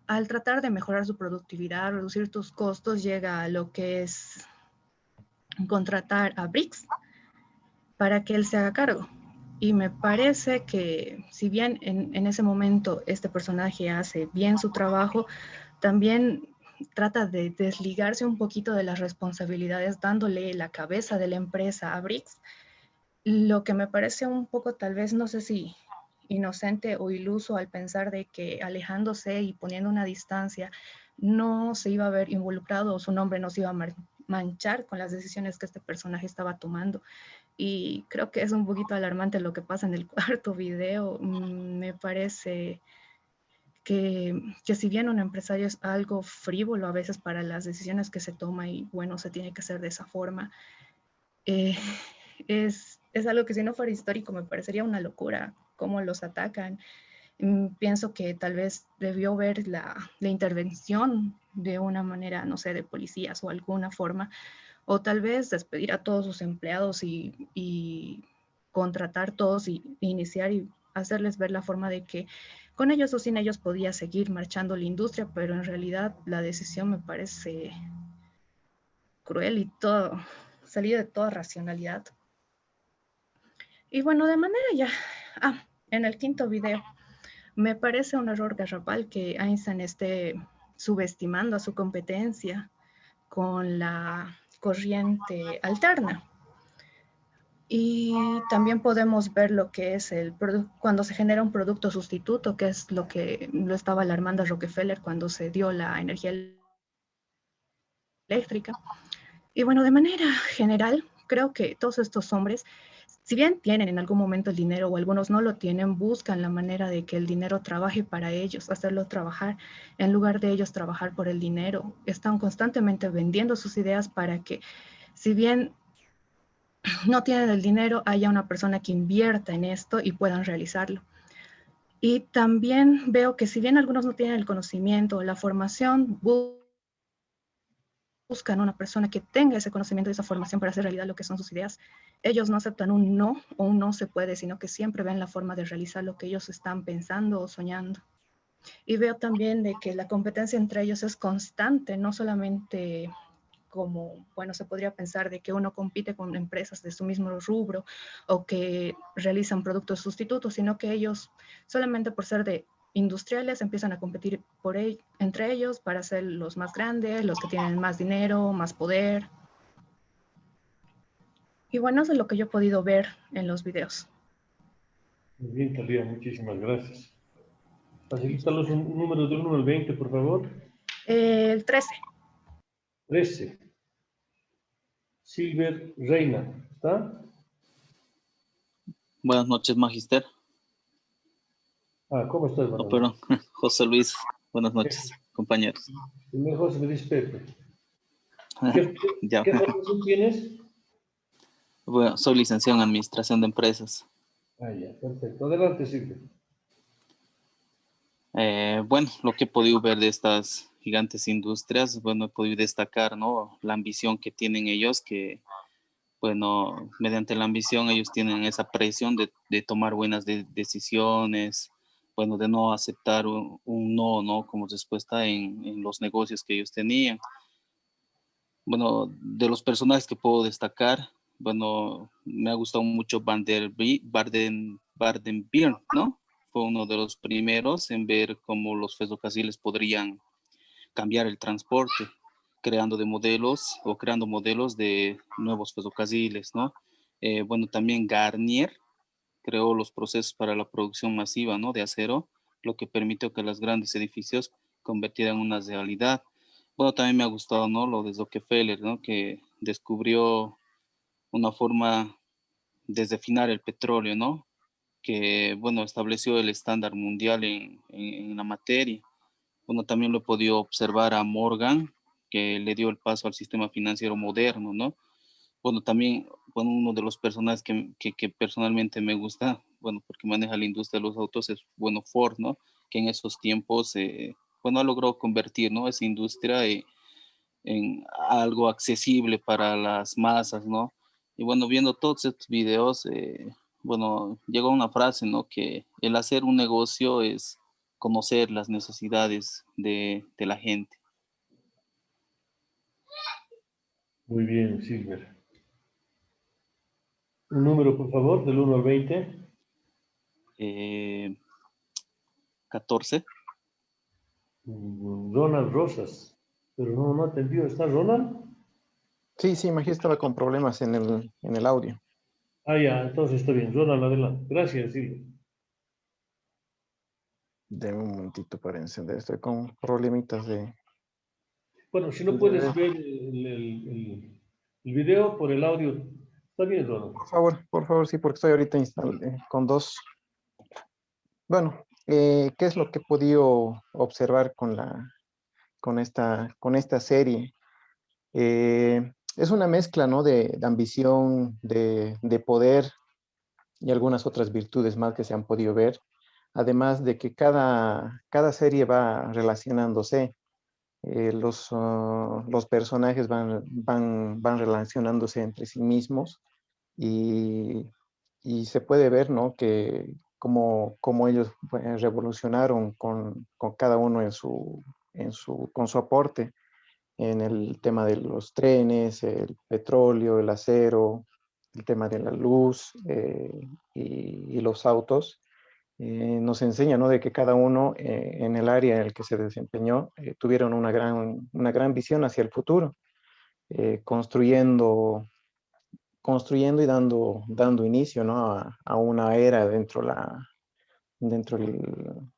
Al tratar de mejorar su productividad, reducir tus costos, llega a lo que es contratar a Briggs para que él se haga cargo. Y me parece que si bien en ese momento este personaje hace bien su trabajo, también trata de desligarse un poquito de las responsabilidades, dándole la cabeza de la empresa a Briggs, lo que me parece un poco tal vez, no sé si inocente o iluso al pensar de que alejándose y poniendo una distancia no se iba a ver involucrado o su nombre no se iba a manchar con las decisiones que este personaje estaba tomando. Y creo que es un poquito alarmante lo que pasa en el cuarto video. Me parece que si bien un empresario es algo frívolo a veces para las decisiones que se toma y bueno, se tiene que hacer de esa forma, es algo que si no fuera histórico me parecería una locura cómo los atacan. Pienso que tal vez debió ver la intervención de una manera, no sé, de policías o alguna forma, o tal vez despedir a todos sus empleados y contratar todos y iniciar y hacerles ver la forma de que con ellos o sin ellos podía seguir marchando la industria, pero en realidad la decisión me parece cruel y todo, salida de toda racionalidad. Y bueno, de manera ya, en el quinto video, me parece un error garrafal que Einstein esté subestimando a su competencia con la corriente alterna. Y también podemos ver lo que es cuando se genera un producto sustituto, que es lo que lo estaba alarmando a Rockefeller cuando se dio la energía eléctrica. Y bueno, de manera general, creo que todos estos hombres, si bien tienen en algún momento el dinero o algunos no lo tienen, buscan la manera de que el dinero trabaje para ellos, hacerlo trabajar en lugar de ellos trabajar por el dinero. Están constantemente vendiendo sus ideas para que, si bien no tienen el dinero, haya una persona que invierta en esto y puedan realizarlo. Y también veo que si bien algunos no tienen el conocimiento o la formación, buscan una persona que tenga ese conocimiento y esa formación para hacer realidad lo que son sus ideas. Ellos no aceptan un no o un no se puede, sino que siempre ven la forma de realizar lo que ellos están pensando o soñando. Y veo también de que la competencia entre ellos es constante, no solamente como, bueno, se podría pensar de que uno compite con empresas de su mismo rubro o que realizan productos sustitutos, sino que ellos, solamente por ser de industriales, empiezan a competir entre ellos para ser los más grandes, los que tienen más dinero, más poder. Y bueno, eso es lo que yo he podido ver en los videos. Muy bien, Talía, muchísimas gracias. Facilítanos un número del 1 al 20, por favor. El 13. 13. Silver Reina, ¿está? Buenas noches, Magister. ¿Cómo estás, Oh, perdón, José Luis. Buenas noches, compañeros. Primero José Luis Pepe. Ya. ¿Qué formación tienes? Bueno, soy licenciado en Administración de Empresas. Ya, perfecto. Adelante, Silvia. Bueno, lo que he podido ver de estas gigantes industrias, bueno, he podido destacar, ¿no? La ambición que tienen ellos, que, bueno, mediante la ambición ellos tienen esa presión de tomar buenas decisiones, bueno, de no aceptar un no, ¿no? Como respuesta en los negocios que ellos tenían. Bueno, de los personajes que puedo destacar, bueno, me ha gustado mucho Baden-Bier, ¿no? Fue uno de los primeros en ver cómo los ferrocarriles podrían cambiar el transporte, creando modelos de nuevos ferrocarriles, ¿no? Bueno, también Garnier creó los procesos para la producción masiva, ¿no? De acero, lo que permitió que los grandes edificios convirtieran en una realidad. Bueno, también me ha gustado, ¿no? Lo de Rockefeller, ¿no? Que descubrió una forma de refinar el petróleo, ¿no? Que, bueno, estableció el estándar mundial en la materia. Bueno, también lo he podido observar a Morgan, que le dio el paso al sistema financiero moderno, ¿no? Bueno, también, bueno, uno de los personajes que personalmente me gusta, bueno, porque maneja la industria de los autos, es, bueno, Ford, ¿no? Que en esos tiempos, bueno, ha logrado convertir, ¿no? Esa industria en algo accesible para las masas, ¿no? Y bueno, viendo todos estos videos, bueno, llegó una frase, ¿no? Que el hacer un negocio es conocer las necesidades de la gente. Muy bien, Silver. Un número, por favor, del 1 al 20. 14. Ronald Rosas. Pero no atendió. ¿Está Ronald? Sí, imagino estaba con problemas en el audio. Ya, entonces está bien. Ronald, adelante. Gracias, Silvia. Deme un momentito para encender. Estoy con problemitas de... Bueno, si no puedes ver el video por el audio, está bien, Ronald. Por favor, sí, porque estoy ahorita con dos... Bueno, ¿qué es lo que he podido observar con esta serie? Es una mezcla, ¿no? de ambición, de poder y algunas otras virtudes más que se han podido ver. Además de que cada serie va relacionándose. Los personajes van relacionándose entre sí mismos y se puede ver, ¿no? Que como ellos pues, revolucionaron con cada uno con su aporte en el tema de los trenes, el petróleo, el acero, el tema de la luz y los autos. Nos enseña, ¿no? de que cada uno en el área en el que se desempeñó tuvieron una gran visión hacia el futuro, construyendo y dando inicio, ¿no? a una era dentro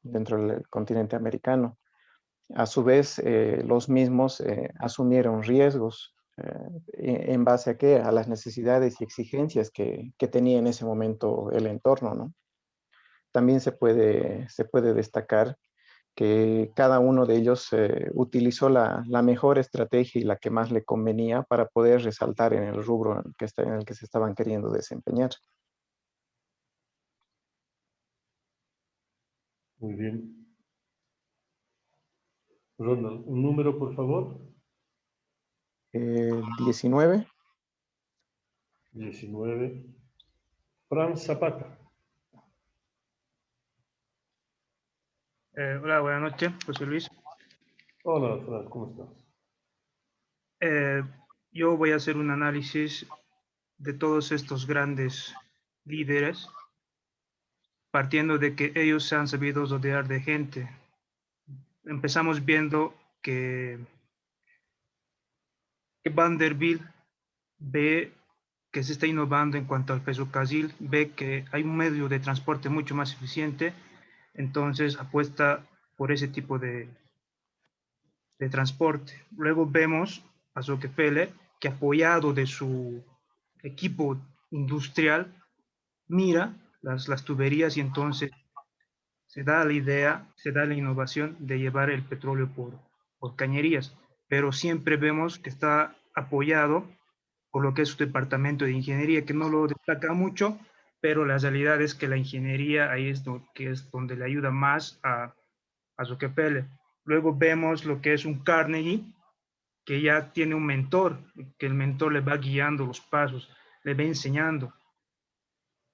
del continente americano. A su vez, los mismos asumieron riesgos en base a qué? A las necesidades y exigencias que tenía en ese momento el entorno, ¿no? También se puede destacar que cada uno de ellos utilizó la mejor estrategia y la que más le convenía para poder resaltar en el rubro en el que se estaban queriendo desempeñar. Muy bien. Ronald, un número, por favor. 19. 19. Fran Zapata. Hola, buenas noches, José Luis. Hola, Fran, ¿cómo estás? Yo voy a hacer un análisis de todos estos grandes líderes, partiendo de que ellos se han sabido rodear de gente. Empezamos viendo que Vanderbilt ve que se está innovando en cuanto al ferrocarril, ve que hay un medio de transporte mucho más eficiente, entonces apuesta por ese tipo de transporte. Luego vemos a Rockefeller, que apoyado de su equipo industrial, mira las tuberías y entonces se da la idea, se da la innovación de llevar el petróleo por cañerías, pero siempre vemos que está apoyado por lo que es su departamento de ingeniería, que no lo destaca mucho, pero la realidad es que la ingeniería ahí es donde le ayuda más a Rockefeller. Luego vemos lo que es un Carnegie, que ya tiene un mentor, que el mentor le va guiando los pasos, le va enseñando.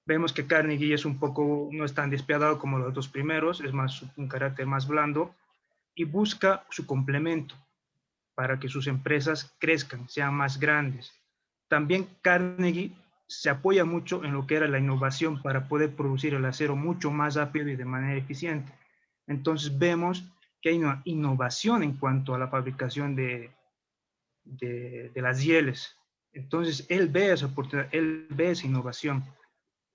Vemos que Carnegie es no es tan despiadado como los dos primeros, es más un carácter más blando y busca su complemento para que sus empresas crezcan, sean más grandes. También Carnegie se apoya mucho en lo que era la innovación para poder producir el acero mucho más rápido y de manera eficiente. Entonces vemos que hay una innovación en cuanto a la fabricación de las hieles. Entonces él ve esa oportunidad, él ve esa innovación.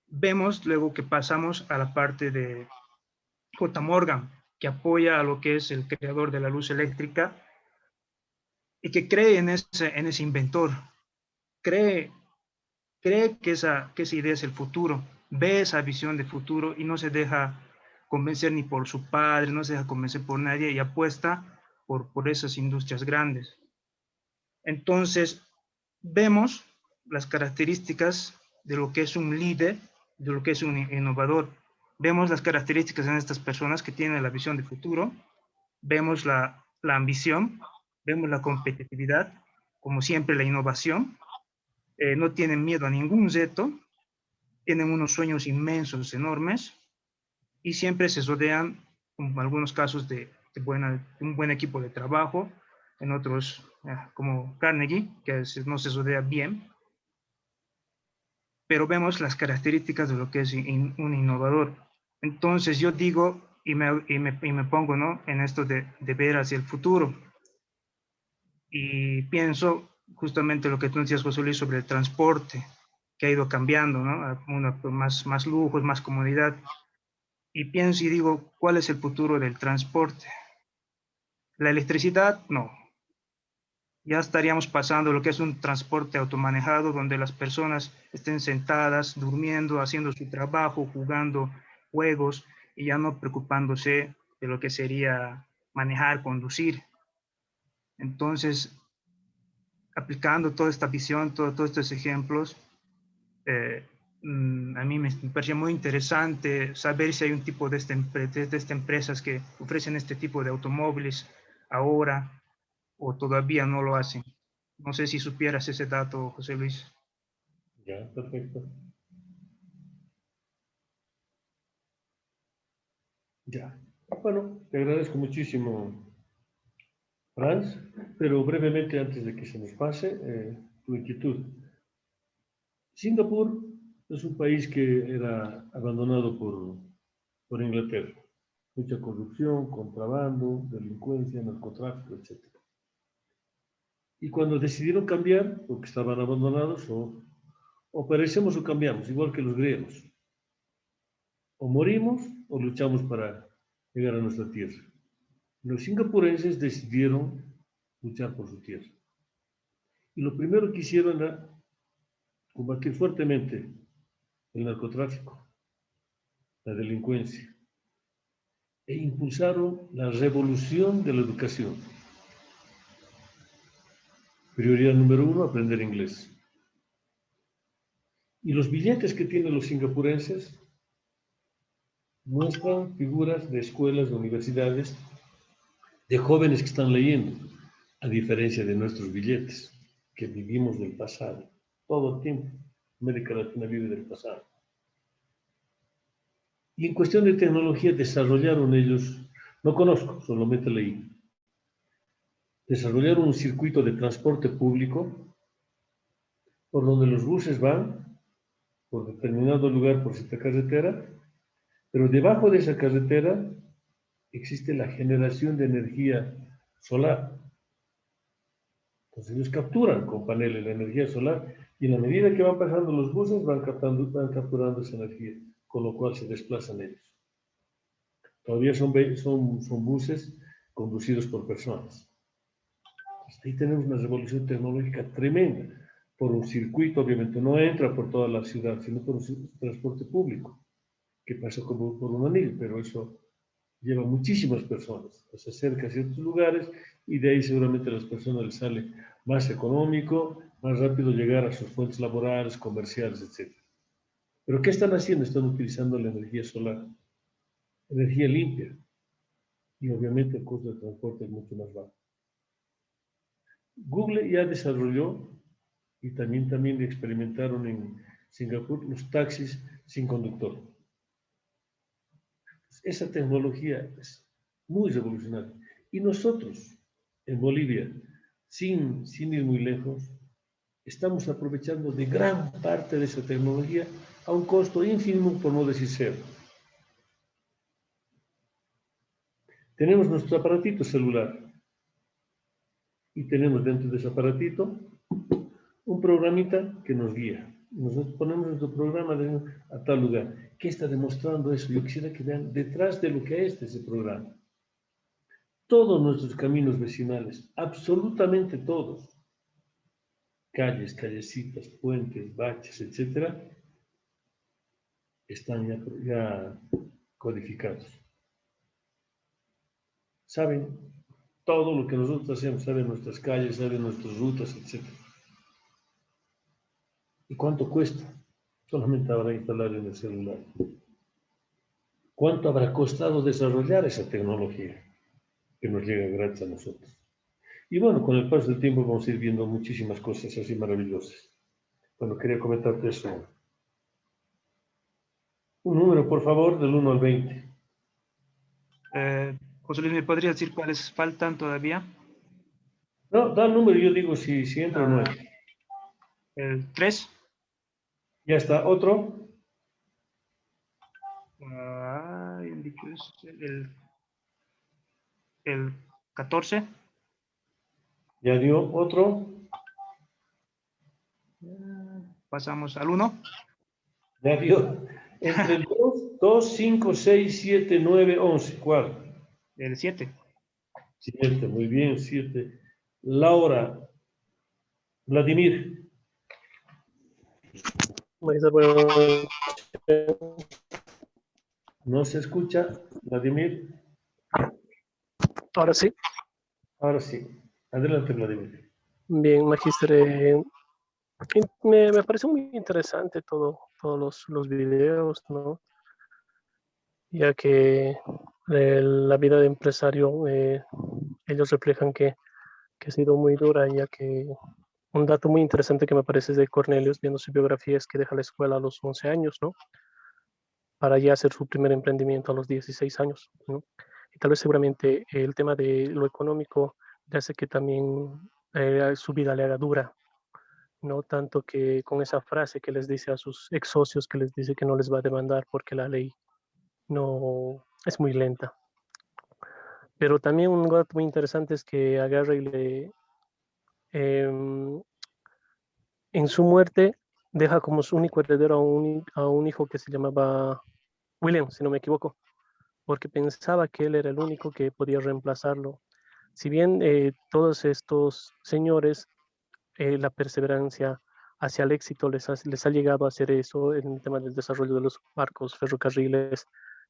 Vemos luego que pasamos a la parte de J. Morgan, que apoya a lo que es el creador de la luz eléctrica y que cree en ese inventor, cree que esa idea es el futuro, ve esa visión de futuro y no se deja convencer ni por su padre, no se deja convencer por nadie y apuesta por esas industrias grandes. Entonces, vemos las características de lo que es un líder, de lo que es un innovador. Vemos las características en estas personas que tienen la visión de futuro, vemos la ambición, vemos la competitividad, como siempre la innovación, no tienen miedo a ningún reto, tienen unos sueños inmensos, enormes, y siempre se rodean, en algunos casos, de un buen equipo de trabajo, en otros, como Carnegie, que no se rodea bien, pero vemos las características de lo que es un innovador. Entonces yo digo, y me pongo, ¿no?, en esto de ver hacia el futuro, y pienso justamente lo que tú decías, José Luis, sobre el transporte, que ha ido cambiando, ¿no?, más lujos, más comodidad, y pienso y digo, ¿cuál es el futuro del transporte? La electricidad, no. Ya estaríamos pasando lo que es un transporte automanejado, donde las personas estén sentadas, durmiendo, haciendo su trabajo, jugando juegos, y ya no preocupándose de lo que sería manejar, conducir. Entonces, aplicando toda esta visión, todos estos ejemplos, a mí me pareció muy interesante saber si hay un tipo de estas empresas que ofrecen este tipo de automóviles ahora o todavía no lo hacen. No sé si supieras ese dato, José Luis. Ya, perfecto. Ya. Bueno, te agradezco muchísimo, Franz, pero brevemente antes de que se nos pase tu inquietud. Singapur es un país que era abandonado por Inglaterra. Mucha corrupción, contrabando, delincuencia, narcotráfico, etc. Y cuando decidieron cambiar, porque estaban abandonados, o perecemos o cambiamos, igual que los griegos. O morimos o luchamos para llegar a nuestra tierra. Los singapurenses decidieron luchar por su tierra. Y lo primero que hicieron era combatir fuertemente el narcotráfico, la delincuencia, e impulsaron la revolución de la educación. Prioridad número 1, aprender inglés. Y los billetes que tienen los singapurenses muestran figuras de escuelas, de universidades, de jóvenes que están leyendo, a diferencia de nuestros billetes, que vivimos del pasado, todo el tiempo. América Latina vive del pasado. Y en cuestión de tecnología desarrollaron ellos, no conozco, solamente leí, desarrollaron un circuito de transporte público por donde los buses van por determinado lugar, por cierta carretera, pero debajo de esa carretera existe la generación de energía solar. Entonces ellos capturan con paneles la energía solar y en la medida que van pasando los buses van capturando esa energía, con lo cual se desplazan ellos. Todavía son buses conducidos por personas. Ahí tenemos una revolución tecnológica tremenda por un circuito, obviamente no entra por toda la ciudad, sino por un transporte público, que pasa como por un anillo, pero eso lleva muchísimas personas, se acerca a ciertos lugares y de ahí seguramente a las personas les sale más económico, más rápido llegar a sus fuentes laborales, comerciales, etc. ¿Pero qué están haciendo? Están utilizando la energía solar, energía limpia, y obviamente el costo de transporte es mucho más bajo. Google ya desarrolló y también experimentaron en Singapur los taxis sin conductor. Esa tecnología es muy revolucionaria. Y nosotros, en Bolivia, sin ir muy lejos, estamos aprovechando de gran parte de esa tecnología a un costo ínfimo, por no decir cero. Tenemos nuestro aparatito celular y tenemos dentro de ese aparatito un programita que nos guía. Nosotros ponemos nuestro programa a tal lugar. ¿Qué está demostrando eso? Yo quisiera que vean detrás de lo que es ese programa. Todos nuestros caminos vecinales, absolutamente todos, calles, callecitas, puentes, baches, etcétera, están ya codificados. Saben todo lo que nosotros hacemos, saben nuestras calles, saben nuestras rutas, etcétera. ¿Y cuánto cuesta? Solamente habrá instalar en el celular. ¿Cuánto habrá costado desarrollar esa tecnología que nos llega gracias a nosotros? Y bueno, con el paso del tiempo vamos a ir viendo muchísimas cosas así maravillosas. Bueno, quería comentarte eso. Un número, por favor, del 1 al 20. José Luis, ¿me podría decir cuáles faltan todavía? No, da el número y yo digo si entra o no entra. El 3. Ya está, otro. El 14. Ya dio otro. Pasamos al 1. Ya dio. Entre el 2, 5, 6, 7, 9, 11. ¿Cuál? El 7. 7, muy bien, 7. Laura. Vladimir. No se escucha, Vladimir. Ahora sí. Ahora sí. Adelante, Vladimir. Bien, magíster. Me parece muy interesante todos los videos, ¿no? Ya que la vida de empresario, ellos reflejan que ha sido muy dura, ya que un dato muy interesante que me parece es de Cornelius, viendo su biografía, es que deja la escuela a los 11 años, ¿no? Para ya hacer su primer emprendimiento a los 16 años, ¿no? Y tal vez seguramente el tema de lo económico le hace que también su vida le haga dura, no tanto que con esa frase que les dice a sus ex socios, que les dice que no les va a demandar porque la ley no es muy lenta. Pero también un dato muy interesante es que agarra y en su muerte deja como su único heredero a un hijo que se llamaba William, si no me equivoco, porque pensaba que él era el único que podía reemplazarlo. Si bien todos estos señores, la perseverancia hacia el éxito les ha llegado a hacer eso en el tema del desarrollo de los barcos, ferrocarriles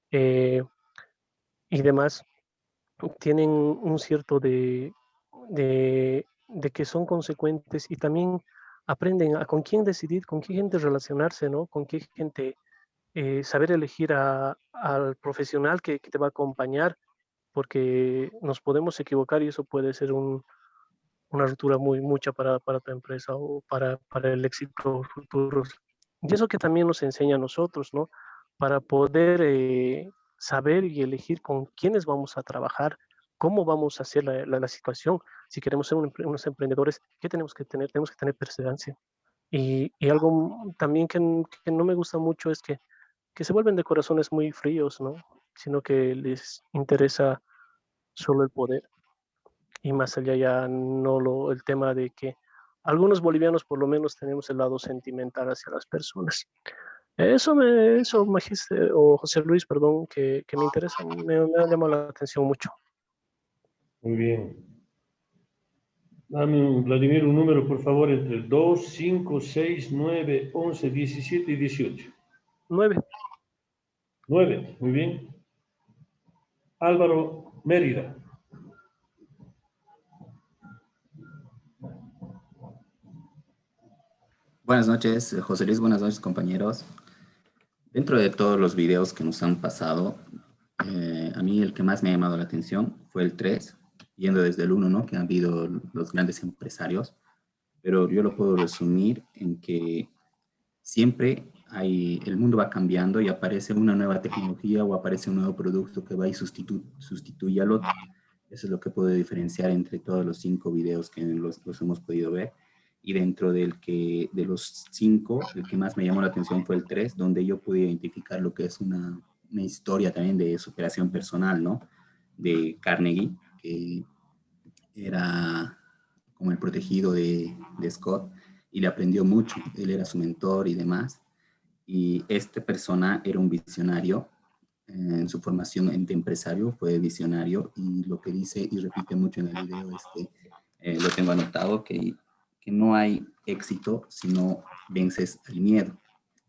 y demás, tienen un cierto de que son consecuentes y también aprenden a con quién decidir, con qué gente relacionarse, ¿no? Con qué gente saber elegir al profesional que te va a acompañar, porque nos podemos equivocar y eso puede ser una ruptura mucha para tu empresa o para el éxito futuro. Y eso que también nos enseña a nosotros, ¿no? Para poder saber y elegir con quiénes vamos a trabajar, cómo vamos a hacer la situación. Si queremos ser unos emprendedores, ¿qué tenemos que tener? Tenemos que tener perseverancia. Y algo también que no me gusta mucho es que se vuelven de corazones muy fríos, ¿no? Sino que les interesa solo el poder. Y más allá ya no el tema de que algunos bolivianos por lo menos tenemos el lado sentimental hacia las personas. Eso, Magister, o José Luis, perdón, que me interesa, me ha llamado la atención mucho. Muy bien. Dame, Vladimir, un número, por favor, entre 2, 5, 6, 9, 11, 17 y 18. 9. 9, muy bien. Álvaro Mérida. Buenas noches, José Luis, buenas noches, compañeros. Dentro de todos los videos que nos han pasado, a mí el que más me ha llamado la atención fue el 3, yendo desde el 1, ¿no? Que han habido los grandes empresarios, pero yo lo puedo resumir en que siempre el mundo va cambiando y aparece una nueva tecnología o aparece un nuevo producto que va y sustituye al otro. Eso es lo que puede diferenciar entre todos los 5 videos que los hemos podido ver. Y dentro de los 5, el que más me llamó la atención fue el 3, donde yo pude identificar lo que es una historia también de superación personal, ¿no? De Carnegie, que era como el protegido de Scott, y le aprendió mucho. Él era su mentor y demás. Y esta persona era un visionario. En su formación de empresario fue visionario, y lo que dice y repite mucho en el video es que, lo tengo anotado, que no hay éxito si no vences al miedo.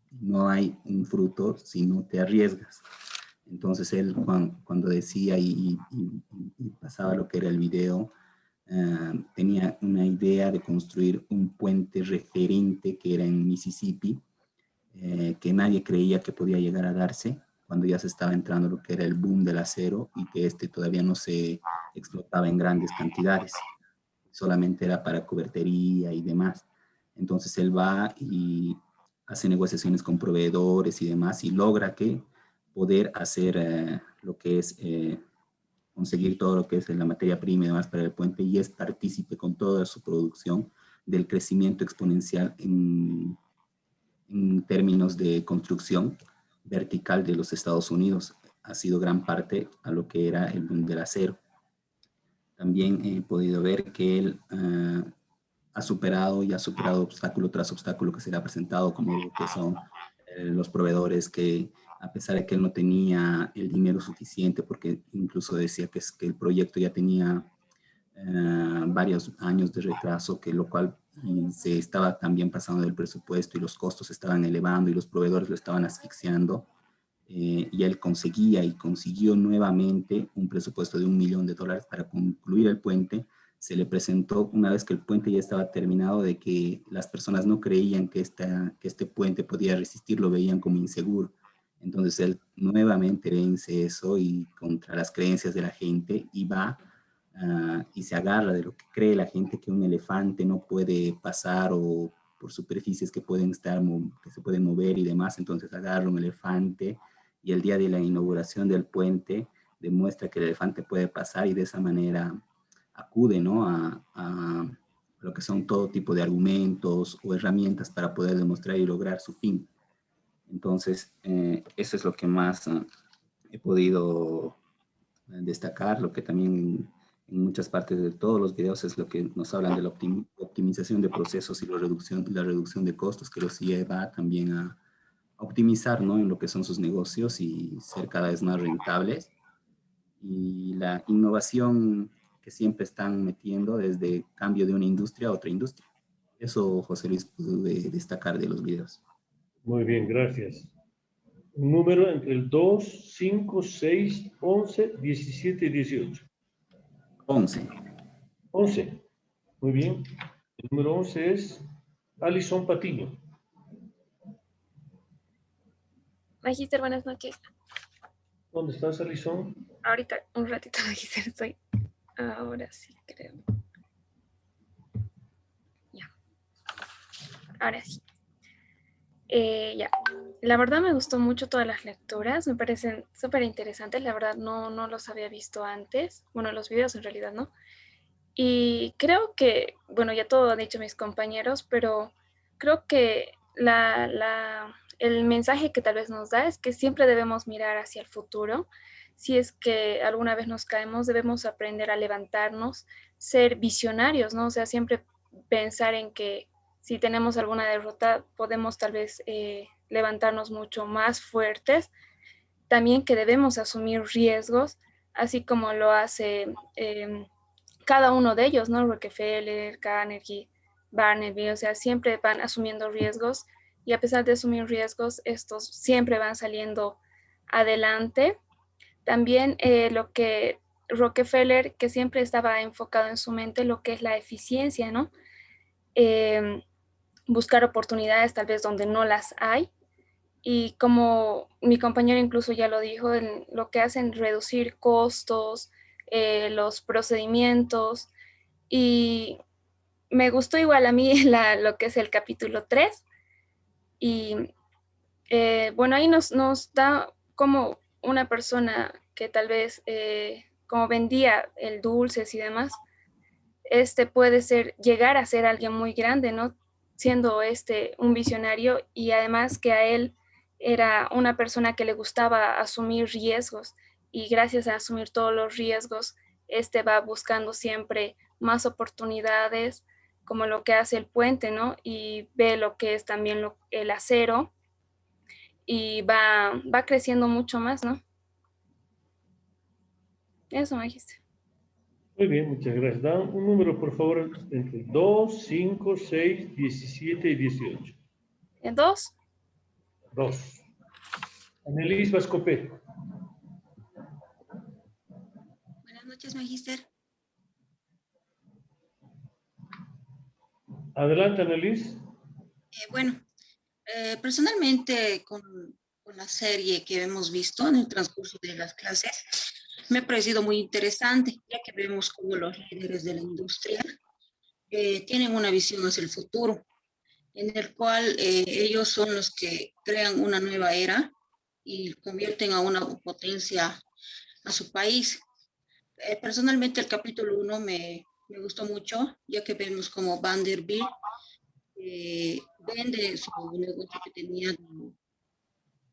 No hay un fruto si no te arriesgas. Entonces él cuando decía y pasaba lo que era el video, tenía una idea de construir un puente referente que era en Mississippi, que nadie creía que podía llegar a darse cuando ya se estaba entrando lo que era el boom del acero y que todavía no se explotaba en grandes cantidades. Solamente era para cobertería y demás. Entonces él va y hace negociaciones con proveedores y demás y logra poder hacer lo que es conseguir todo lo que es la materia prima y demás para el puente, y es partícipe con toda su producción del crecimiento exponencial en términos de construcción vertical de los Estados Unidos. Ha sido gran parte a lo que era el boom del acero. También he podido ver que él ha superado obstáculo tras obstáculo que se le ha presentado, como lo que son los proveedores, que a pesar de que él no tenía el dinero suficiente, porque incluso decía que el proyecto ya tenía varios años de retraso, lo cual se estaba también pasando del presupuesto y los costos se estaban elevando y los proveedores lo estaban asfixiando. y él conseguía y consiguió nuevamente un presupuesto de $1 millón para concluir el puente. Se le presentó una vez que el puente ya estaba terminado, de que las personas no creían que este puente podía resistir, lo veían como inseguro. Entonces él nuevamente vence eso y contra las creencias de la gente, y va y se agarra de lo que cree la gente, que un elefante no puede pasar, o por superficies que que se pueden mover y demás. Entonces agarra un elefante y el día de la inauguración del puente demuestra que el elefante puede pasar, y de esa manera acude, ¿no?, a lo que son todo tipo de argumentos o herramientas para poder demostrar y lograr su fin. Entonces, eso es lo que más he podido destacar, lo que también en muchas partes de todos los videos es lo que nos hablan de la optimización de procesos y la reducción de costos, que los lleva también a optimizar, ¿no?, en lo que son sus negocios y ser cada vez más rentables. Y la innovación que siempre están metiendo desde cambio de una industria a otra industria. Eso, José Luis, pude destacar de los videos. Muy bien, gracias. Un número entre el 2, 5, 6, 11, 17 y 18. 11. 11. Muy bien. El número 11 es Alison Patiño. Magíster, buenas noches. ¿Dónde estás, Alison? Ahorita, un ratito, Magíster, estoy. Ahora sí, creo. Ya. Ahora sí. Ya. La verdad me gustó mucho todas las lecturas, me parecen súper interesantes, la verdad no los había visto antes, bueno, los videos en realidad, ¿no? Y creo que, bueno, ya todo han dicho mis compañeros, pero creo que el mensaje que tal vez nos da es que siempre debemos mirar hacia el futuro. Si es que alguna vez nos caemos, debemos aprender a levantarnos, ser visionarios, ¿no? O sea, siempre pensar en que si tenemos alguna derrota, podemos tal vez levantarnos mucho más fuertes. También que debemos asumir riesgos, así como lo hace cada uno de ellos, ¿no? Rockefeller, Carnegie, Barnaby, o sea, siempre van asumiendo riesgos, y a pesar de asumir riesgos, estos siempre van saliendo adelante. También lo que Rockefeller, que siempre estaba enfocado en su mente lo que es la eficiencia, ¿no? Buscar oportunidades tal vez donde no las hay, y como mi compañero incluso ya lo dijo, lo que hacen reducir costos, los procedimientos, y me gustó igual a mí lo que es el capítulo 3, y bueno, ahí nos da como una persona que tal vez como vendía el dulces y demás, puede llegar a ser alguien muy grande, ¿no? Siendo un visionario, y además que a él era una persona que le gustaba asumir riesgos, y gracias a asumir todos los riesgos, va buscando siempre más oportunidades, como lo que hace el puente, ¿no? Y ve lo que es también el acero, y va creciendo mucho más, ¿no? Eso me dijiste. Muy bien, muchas gracias. Da un número, por favor, entre 2, 5, 6, 17 y 18. ¿En 2? 2. Annelies Vascopé. Buenas noches, magíster. Adelante, Annelies. Bueno, personalmente con la serie que hemos visto en el transcurso de las clases, me ha parecido muy interesante, ya que vemos cómo los líderes de la industria tienen una visión hacia el futuro, en el cual ellos son los que crean una nueva era y convierten a una potencia a su país. Personalmente el capítulo 1 me gustó mucho, ya que vemos como Vanderbilt vende su negocio que tenía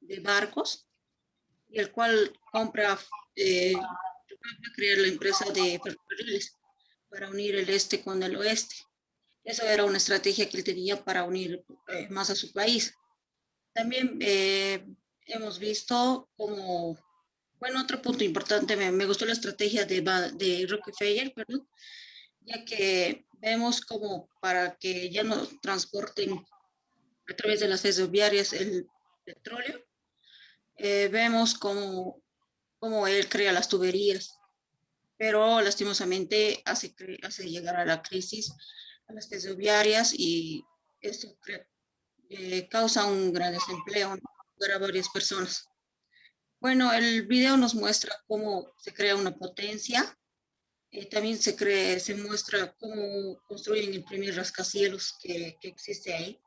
de barcos, y el cual compra, crear la empresa de ferrocarriles para unir el este con el oeste. Esa era una estrategia que él tenía para unir más a su país. También hemos visto como, bueno, otro punto importante, me gustó la estrategia de Rockefeller, perdón, ya que vemos como para que ya no transporten a través de las ferroviarias el petróleo, vemos cómo él crea las tuberías, pero lastimosamente hace llegar a la crisis a las ferroviarias y esto causa un gran desempleo, ¿no?, para varias personas. Bueno, el video nos muestra cómo se crea una potencia. También se muestra cómo construyen el primer rascacielos que existe ahí.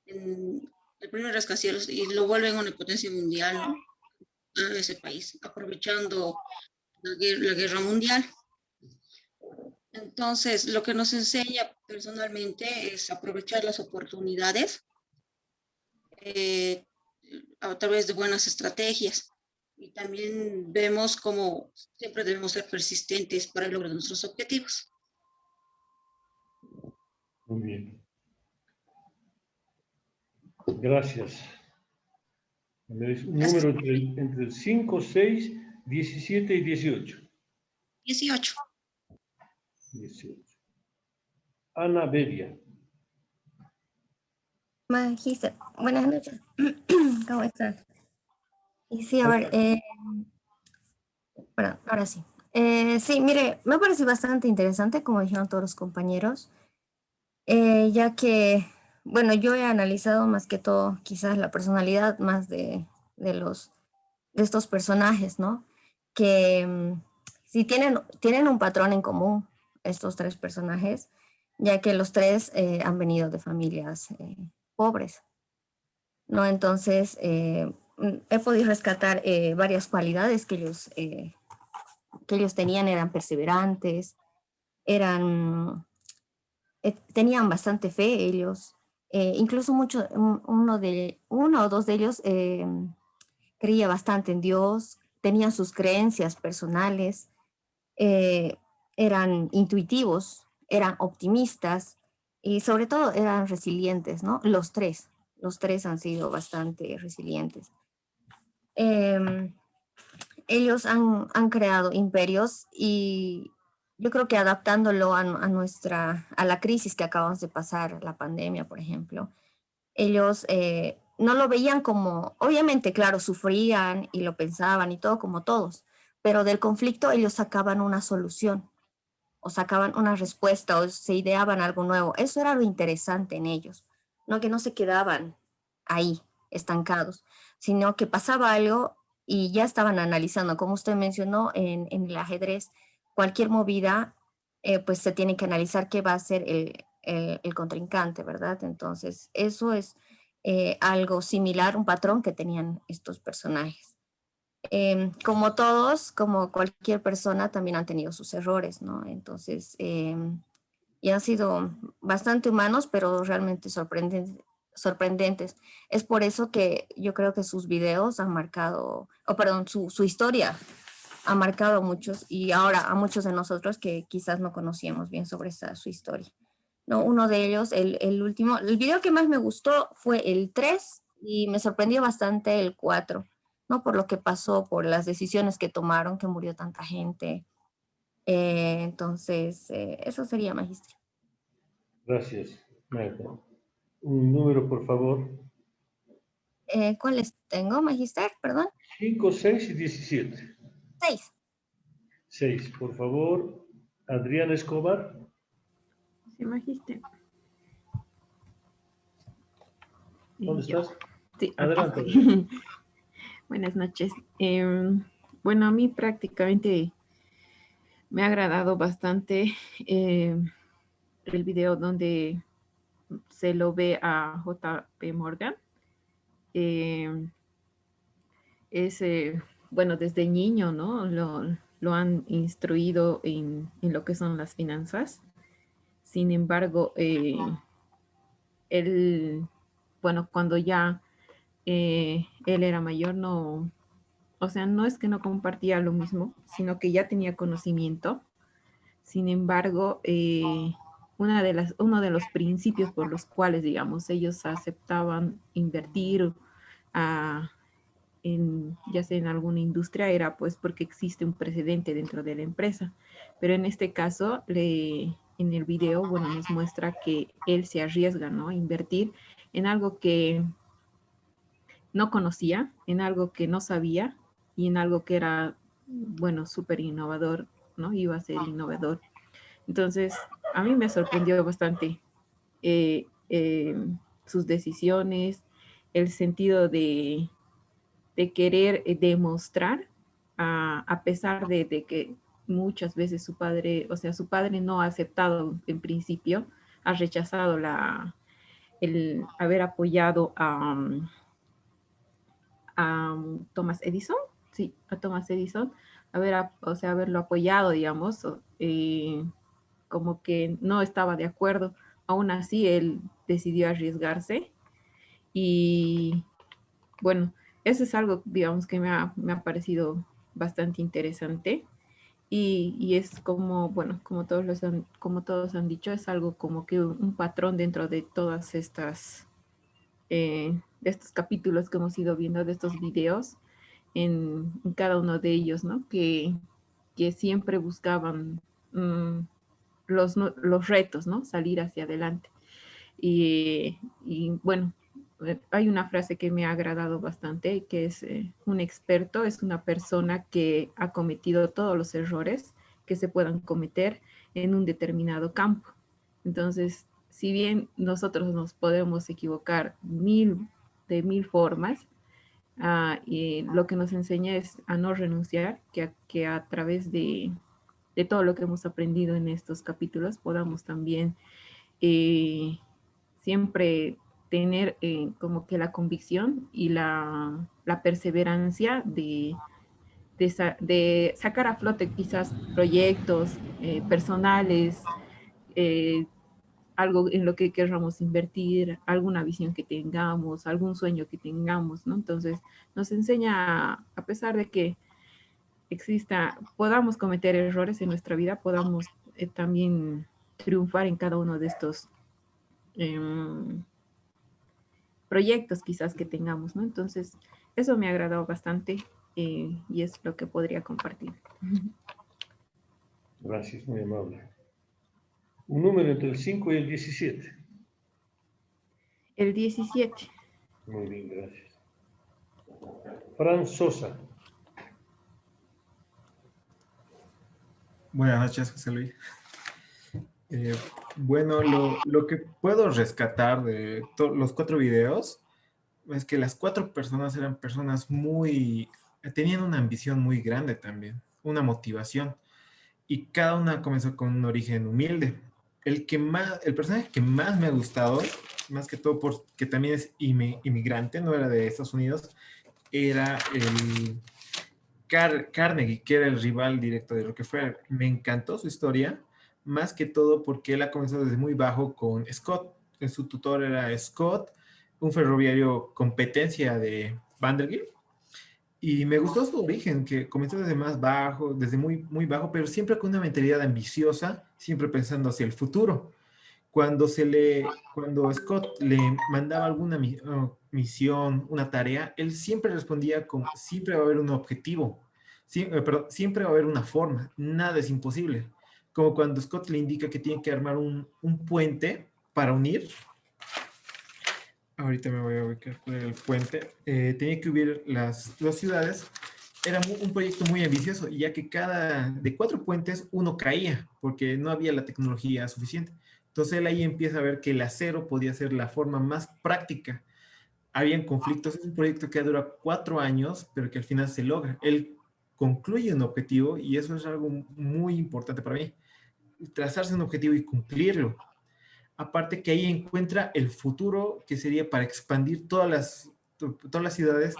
El primer rascacielos, y lo vuelven una potencia mundial, ¿no?, a ese país, aprovechando la guerra mundial. Entonces, lo que nos enseña personalmente es aprovechar las oportunidades a través de buenas estrategias. Y también vemos cómo siempre debemos ser persistentes para el logro de nuestros objetivos. Muy bien. Gracias. Me dice un número entre el 5, 6, 17 y 18. 18. 18. Ana Beria. Magíster, buenas noches. ¿Cómo están? Y sí, a ver, perdón, ahora sí. Sí, mire, me parece bastante interesante, como dijeron todos los compañeros, ya que, bueno, yo he analizado más que todo quizás la personalidad más de estos personajes, ¿no? Que sí tienen un patrón en común, estos tres personajes, ya que los tres han venido de familias pobres, ¿no? Entonces, he podido rescatar varias cualidades que ellos tenían. Eran perseverantes, tenían bastante fe ellos, incluso uno o dos de ellos creía bastante en Dios, tenían sus creencias personales, eran intuitivos, eran optimistas y sobre todo eran resilientes, ¿no? Los tres han sido bastante resilientes. Ellos han creado imperios y yo creo que adaptándolo a la crisis que acabamos de pasar, la pandemia, por ejemplo, ellos no lo veían como, obviamente, claro, sufrían y lo pensaban y todo como todos, pero del conflicto ellos sacaban una solución o sacaban una respuesta o se ideaban algo nuevo. Eso era lo interesante en ellos, no que no se quedaban ahí estancados, sino que pasaba algo y ya estaban analizando, como usted mencionó en el ajedrez, cualquier movida, pues se tiene que analizar qué va a hacer el contrincante, ¿verdad? Entonces, eso es algo similar, un patrón que tenían estos personajes. Como todos, como cualquier persona, también han tenido sus errores, ¿no? Entonces, y han sido bastante humanos, pero realmente sorprendentes. Es por eso que yo creo que sus videos han marcado, su historia ha marcado a muchos y ahora a muchos de nosotros que quizás no conocíamos bien sobre su historia. No, uno de ellos, el último, el video que más me gustó fue el 3 y me sorprendió bastante el 4, ¿no? Por lo que pasó, por las decisiones que tomaron, que murió tanta gente. Entonces, eso sería, Magíster. Gracias, Marta. Un número, por favor. ¿Cuáles tengo, Magíster? Perdón. 5, 6 y 17. 6. 6, por favor. Adriana Escobar. Sí, Magíster. ¿Dónde estás? Sí, adelante. Sí. Buenas noches. Bueno, a mí prácticamente me ha agradado bastante el video donde se lo ve a J.P. Morgan. Bueno, desde niño, ¿no? Lo han instruido en lo que son las finanzas. Sin embargo, él, bueno, cuando ya él era mayor, no, o sea, no es que no compartía lo mismo, sino que ya tenía conocimiento. Sin embargo, uno de los principios por los cuales, digamos, ellos aceptaban invertir ya sea en alguna industria, era pues porque existe un precedente dentro de la empresa. Pero en este caso, en el video, bueno, nos muestra que él se arriesga, ¿no? A invertir en algo que no conocía, en algo que no sabía y en algo que era, bueno, súper innovador, ¿no? Iba a ser innovador. Entonces, a mí me sorprendió bastante sus decisiones, el sentido de querer demostrar, a pesar de que muchas veces su padre, o sea, su padre no ha aceptado en principio, ha rechazado el haber apoyado a Thomas Edison, sí, a Thomas Edison, o sea, haberlo apoyado, digamos, como que no estaba de acuerdo. Aún así, él decidió arriesgarse y bueno, eso es algo, digamos, que me ha parecido bastante interesante y es como, bueno, como todos han dicho, es algo como que un patrón dentro de todas estas, de estos capítulos que hemos ido viendo, de estos videos, en cada uno de ellos, ¿no? Que siempre buscaban los retos, ¿no? Salir hacia adelante. Y bueno, hay una frase que me ha agradado bastante, que es un experto es una persona que ha cometido todos los errores que se puedan cometer en un determinado campo. Entonces, si bien nosotros nos podemos equivocar de mil formas, y lo que nos enseña es a no renunciar, que a través de todo lo que hemos aprendido en estos capítulos podamos también siempre tener como que la convicción y la perseverancia de sacar a flote quizás proyectos personales, algo en lo que queramos invertir, alguna visión que tengamos, algún sueño que tengamos, ¿no? Entonces nos enseña, a pesar de que podamos cometer errores en nuestra vida, podamos también triunfar en cada uno de estos proyectos quizás que tengamos, ¿no? Entonces, eso me ha agradado bastante y es lo que podría compartir. Gracias, muy amable. Un número entre el 5 y el 17. El 17. Muy bien, gracias. Fran Sosa. Buenas noches, José Luis. Bueno, lo que puedo rescatar de los 4 videos es que las 4 personas eran personas tenían una ambición muy grande también, una motivación, y cada una comenzó con un origen humilde. El personaje que más me ha gustado, más que todo porque también es inmigrante, no era de Estados Unidos, era el Carnegie, que era el rival directo de Rockefeller. Me encantó su historia, más que todo porque él ha comenzado desde muy bajo con Scott. Su tutor era Scott, un ferroviario competencia de Vanderbilt. Y me gustó su origen, que comenzó desde más bajo, desde muy, muy bajo, pero siempre con una mentalidad ambiciosa, siempre pensando hacia el futuro. Cuando Scott le mandaba alguna misión, una tarea, él siempre respondía con, siempre va a haber un objetivo, siempre va a haber una forma, nada es imposible. Como cuando Scott le indica que tiene que armar un puente para unir. Ahorita me voy a ubicar por el puente. Tenía que unir las 2 ciudades. Era un proyecto muy ambicioso, ya que de 4 puentes, uno caía, porque no había la tecnología suficiente. Entonces él ahí empieza a ver que el acero podía ser la forma más práctica. Habían conflictos, es un proyecto que dura 4 años, pero que al final se logra. Él concluye un objetivo y eso es algo muy importante para mí. Trazarse un objetivo y cumplirlo. Aparte que ahí encuentra el futuro que sería para expandir todas las ciudades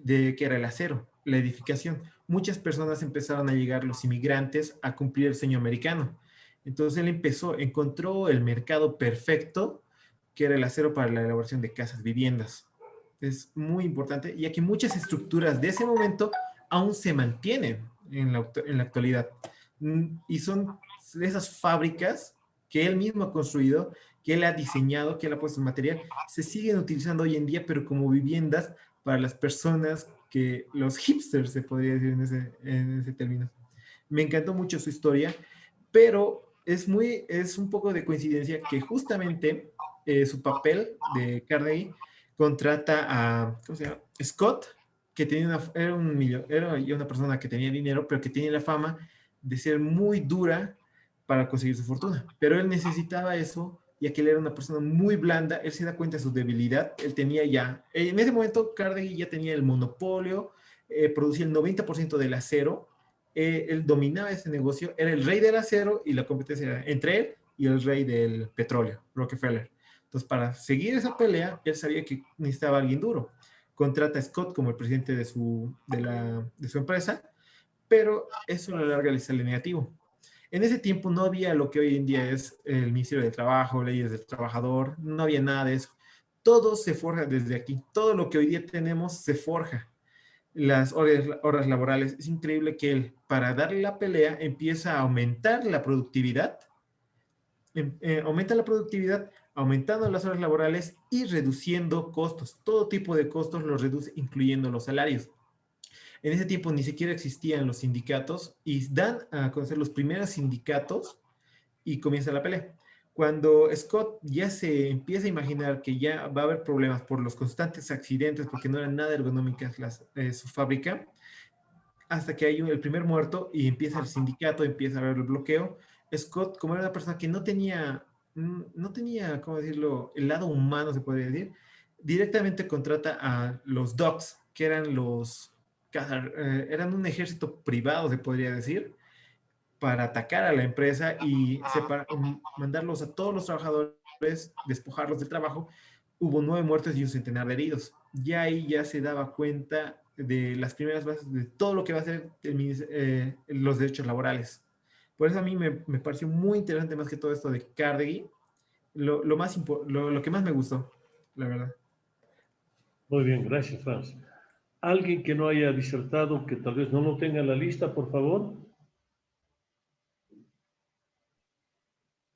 que era el acero, la edificación. Muchas personas empezaron a llegar, los inmigrantes, a cumplir el sueño americano. Entonces él encontró el mercado perfecto, que era el acero para la elaboración de casas, viviendas. Es muy importante, ya que muchas estructuras de ese momento aún se mantienen en la actualidad. Y son de esas fábricas que él mismo ha construido, que él ha diseñado, que él ha puesto en material, se siguen utilizando hoy en día, pero como viviendas para las personas los hipsters, se podría decir en ese término. Me encantó mucho su historia, pero es un poco de coincidencia que justamente su papel de Carnegie contrata a, ¿cómo se llama? Scott, que tenía era una persona que tenía dinero, pero que tenía la fama de ser muy dura para conseguir su fortuna. Pero él necesitaba eso, ya que él era una persona muy blanda, él se da cuenta de su debilidad, él tenía ya, en ese momento Carnegie ya tenía el monopolio, producía el 90% del acero, él dominaba ese negocio, era el rey del acero y la competencia era entre él y el rey del petróleo, Rockefeller. Entonces, para seguir esa pelea, él sabía que necesitaba a alguien duro. Contrata a Scott como el presidente de su empresa, pero eso a la larga le sale negativo. En ese tiempo no había lo que hoy en día es el Ministerio de Trabajo, leyes del trabajador, no había nada de eso. Todo se forja desde aquí. Todo lo que hoy día tenemos se forja. Las horas laborales. Es increíble que él, para darle la pelea, empieza a aumentar la productividad. Aumenta la productividad, aumentando las horas laborales y reduciendo costos. Todo tipo de costos los reduce, incluyendo los salarios. En ese tiempo ni siquiera existían los sindicatos y dan a conocer los primeros sindicatos y comienza la pelea. Cuando Scott ya se empieza a imaginar que ya va a haber problemas por los constantes accidentes, porque no eran nada ergonómicas su fábrica, hasta que hay el primer muerto y empieza el sindicato, empieza a haber el bloqueo. Scott, como era una persona que no tenía, ¿cómo decirlo?, el lado humano, se podría decir, directamente contrata a los Dogs, que eran eran un ejército privado, se podría decir, para atacar a la empresa y mandarlos a todos los trabajadores, despojarlos del trabajo. Hubo 9 muertos y un centenar de heridos. Ya ahí ya se daba cuenta de las primeras bases de todo lo que va a ser los derechos laborales. Por eso a mí me pareció muy interesante más que todo esto de Carnegie, lo que más me gustó, la verdad. Muy bien, gracias, Franz. ¿Alguien que no haya disertado, que tal vez no lo tenga en la lista, por favor?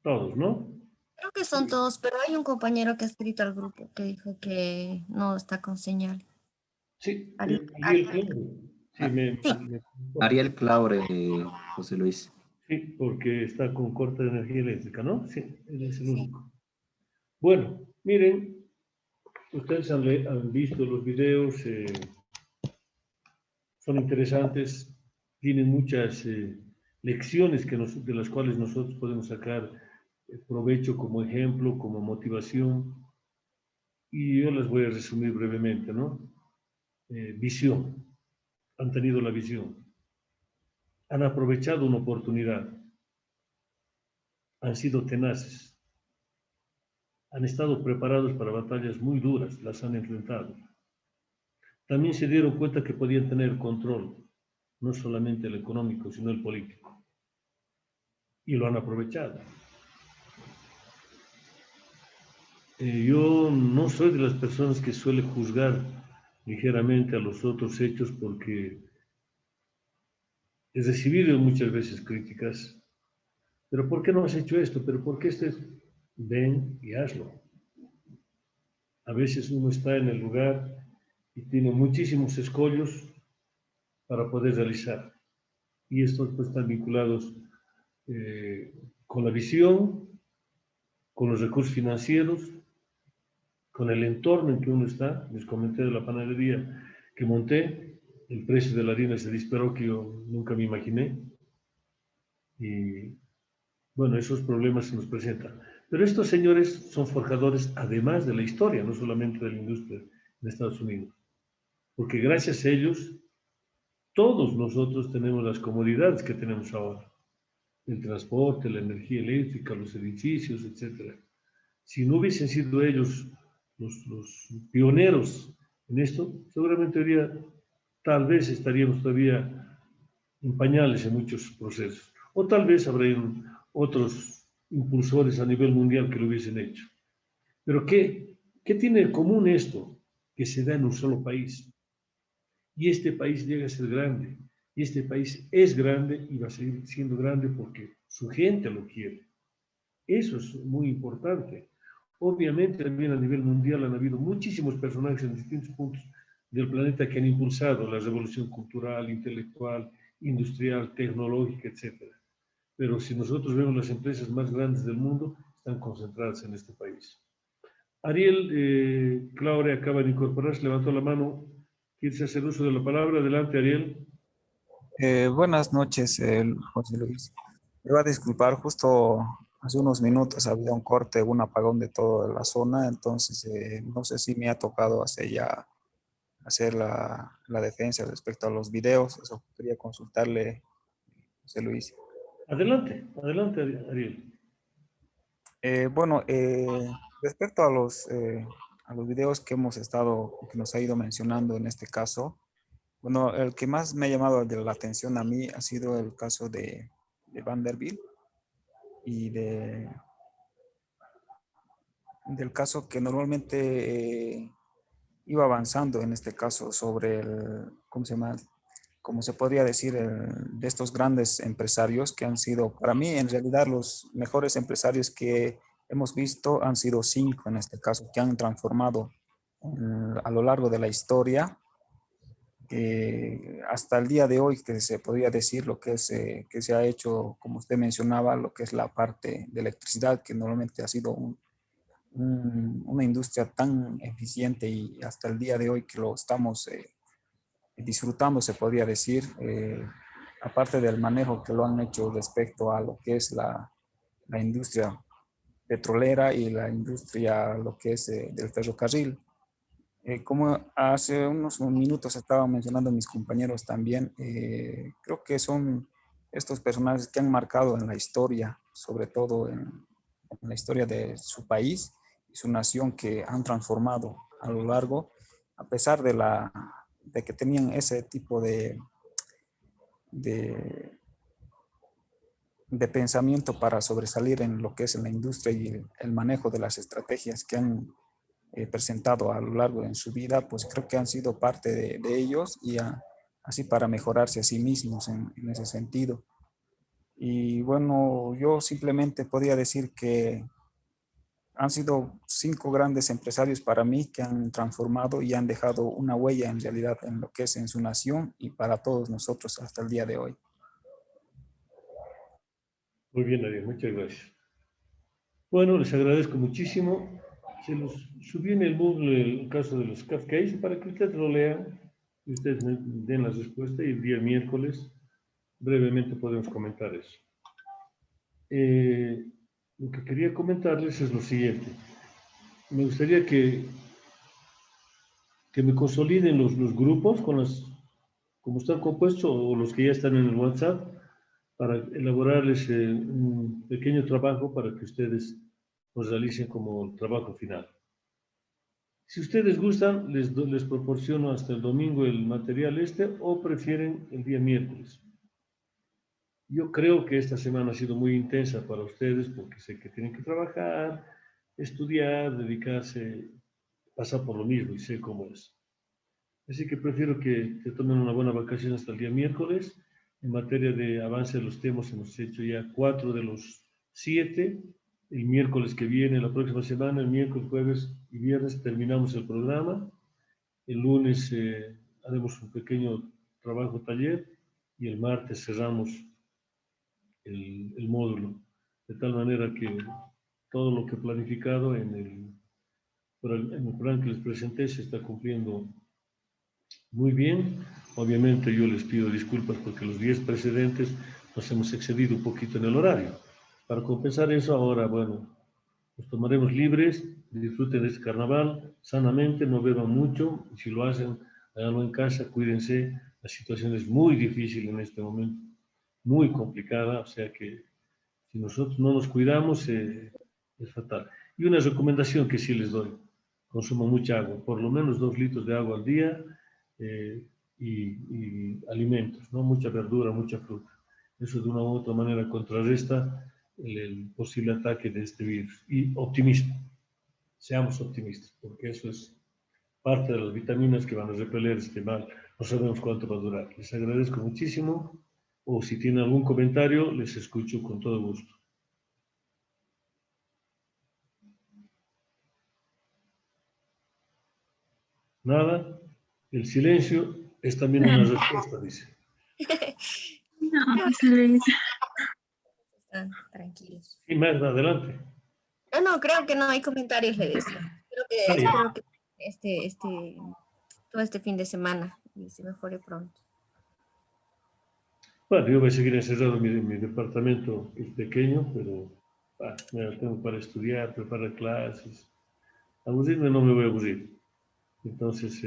Todos, ¿no? Creo que son todos, pero hay un compañero que ha escrito al grupo que dijo que no está con señal. Sí, Ariel Claure, José Luis. Sí, porque está con corte de energía eléctrica, ¿no? Sí, él es el único. Bueno, miren, ustedes han visto los videos, son interesantes, tienen muchas lecciones de las cuales nosotros podemos sacar provecho como ejemplo, como motivación, y yo las voy a resumir brevemente, ¿no? Visión. Han tenido la visión. Han aprovechado una oportunidad. Han sido tenaces. Han estado preparados para batallas muy duras, las han enfrentado. También se dieron cuenta que podían tener control, no solamente el económico, sino el político. Y lo han aprovechado. Yo no soy de las personas que suele juzgar ligeramente a los otros hechos porque he recibido muchas veces críticas. ¿Pero por qué no has hecho esto? ¿Pero por qué Ven y hazlo. A veces uno está en el lugar y tiene muchísimos escollos para poder realizar. Y estos pues, están vinculados con la visión, con los recursos financieros, con el entorno en que uno está. Les comenté de la panadería que monté, el precio de la harina se disparó que yo nunca me imaginé. Y bueno, esos problemas se nos presentan. Pero estos señores son forjadores además de la historia, no solamente de la industria en Estados Unidos. Porque gracias a ellos, todos nosotros tenemos las comodidades que tenemos ahora. El transporte, la energía eléctrica, los edificios, etc. Si no hubiesen sido ellos los pioneros en esto, seguramente tal vez estaríamos todavía en pañales en muchos procesos. O tal vez habrían otros impulsores a nivel mundial que lo hubiesen hecho. Pero ¿qué tiene en común esto? Que se da en un solo país. Y este país llega a ser grande. Y este país es grande y va a seguir siendo grande porque su gente lo quiere. Eso es muy importante. Obviamente también a nivel mundial han habido muchísimos personajes en distintos puntos del planeta que han impulsado la revolución cultural, intelectual, industrial, tecnológica, etc. Pero si nosotros vemos las empresas más grandes del mundo, están concentradas en este país. Ariel, Claudia acaba de incorporarse, levantó la mano. ¿Quieres hacer uso de la palabra? Adelante, Ariel. Buenas noches, José Luis. Me va a disculpar, justo hace unos minutos había un corte, un apagón de toda la zona, entonces no sé si me ha tocado hacer la defensa respecto a los videos. Eso quería consultarle, José Luis. Adelante, adelante, Ariel. Bueno, respecto a los videos que que nos ha ido mencionando en este caso, bueno, el que más me ha llamado la atención a mí ha sido el caso de Vanderbilt y del caso que normalmente iba avanzando en este caso sobre ¿cómo se llama? Como se podría decir, de estos grandes empresarios que han sido, para mí, en realidad, los mejores empresarios que hemos visto han sido 5 en este caso, que han transformado a lo largo de la historia, hasta el día de hoy, que se podría decir lo que se ha hecho, como usted mencionaba, lo que es la parte de electricidad, que normalmente ha sido una industria tan eficiente y hasta el día de hoy que lo estamos disfrutando, se podría decir, aparte del manejo que lo han hecho respecto a lo que es la industria petrolera y la industria, lo que es del ferrocarril. Como hace unos minutos estaban mencionando mis compañeros también, creo que son estos personajes que han marcado en la historia, sobre todo en la historia de su país y su nación, que han transformado a lo largo, a pesar de que tenían ese tipo de pensamiento para sobresalir en lo que es la industria y el manejo de las estrategias que han presentado a lo largo de su vida, pues creo que han sido parte de ellos y así para mejorarse a sí mismos en ese sentido. Y bueno, yo simplemente podría decir que han sido 5 grandes empresarios para mí que han transformado y han dejado una huella en realidad en lo que es en su nación y para todos nosotros hasta el día de hoy. Muy bien, Ariel, muchas gracias. Bueno, les agradezco muchísimo. Se los subí en el Moodle el caso de los Kafkaís para que ustedes lo lean y ustedes den la respuesta y el día miércoles brevemente podemos comentar eso. Lo que quería comentarles es lo siguiente. Me gustaría que me consoliden los grupos como están compuestos o los que ya están en el WhatsApp para elaborarles un pequeño trabajo para que ustedes los realicen como trabajo final. Si ustedes gustan, les proporciono hasta el domingo el material o prefieren el día miércoles. Yo creo que esta semana ha sido muy intensa para ustedes porque sé que tienen que trabajar, estudiar, dedicarse, pasar por lo mismo y sé cómo es. Así que prefiero que tomen una buena vacación hasta el día miércoles. En materia de avance de los temas hemos hecho ya 4 de los 7. El miércoles que viene, la próxima semana, el miércoles, jueves y viernes terminamos el programa. El lunes haremos un pequeño trabajo taller y el martes cerramos el módulo. De tal manera que todo lo que he planificado en el plan que les presenté se está cumpliendo muy bien. Obviamente yo les pido disculpas porque los 10 precedentes nos hemos excedido un poquito en el horario. Para compensar eso, ahora, bueno, nos tomaremos libres, disfruten de este carnaval sanamente, no beban mucho, y si lo hacen, háganlo en casa, cuídense. La situación es muy difícil en este momento, muy complicada, o sea que si nosotros no nos cuidamos, es fatal. Y una recomendación que sí les doy, consuman mucha agua, por lo menos 2 litros de agua al día, y alimentos, ¿no? Mucha verdura, mucha fruta. Eso de una u otra manera contrarresta el posible ataque de este virus. Y optimismo, seamos optimistas, porque eso es parte de las vitaminas que van a repeler este mal. No sabemos cuánto va a durar. Les agradezco muchísimo, o si tienen algún comentario, les escucho con todo gusto. Nada, el silencio es también una respuesta, dice. No, José Luis. Están tranquilos. Y Magda, adelante. No, creo que no hay comentarios, le decía. Espero que todo este fin de semana y se mejore pronto. Bueno, yo voy a seguir encerrado, mi departamento es pequeño, pero me la tengo para estudiar, preparar clases. Aburrirme no me voy a aburrir. Entonces,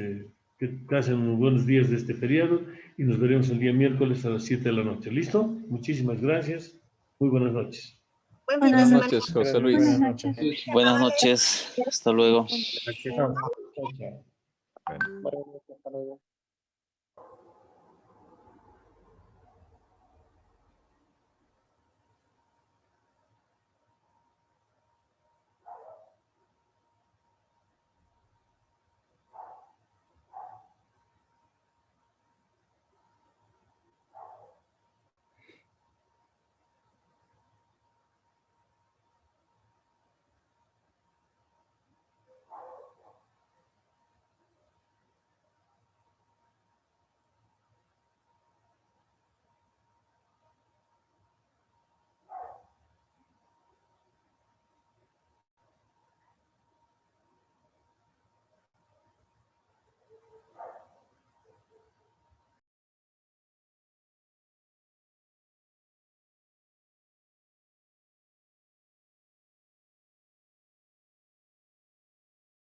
que pasen unos buenos días de este feriado y nos veremos el día miércoles a las 7 de la noche. ¿Listo? Muchísimas gracias. Muy buenas noches. Buenas noches, José Luis. Buenas noches. Buenas noches. Hasta luego. Chao, chao. Bueno.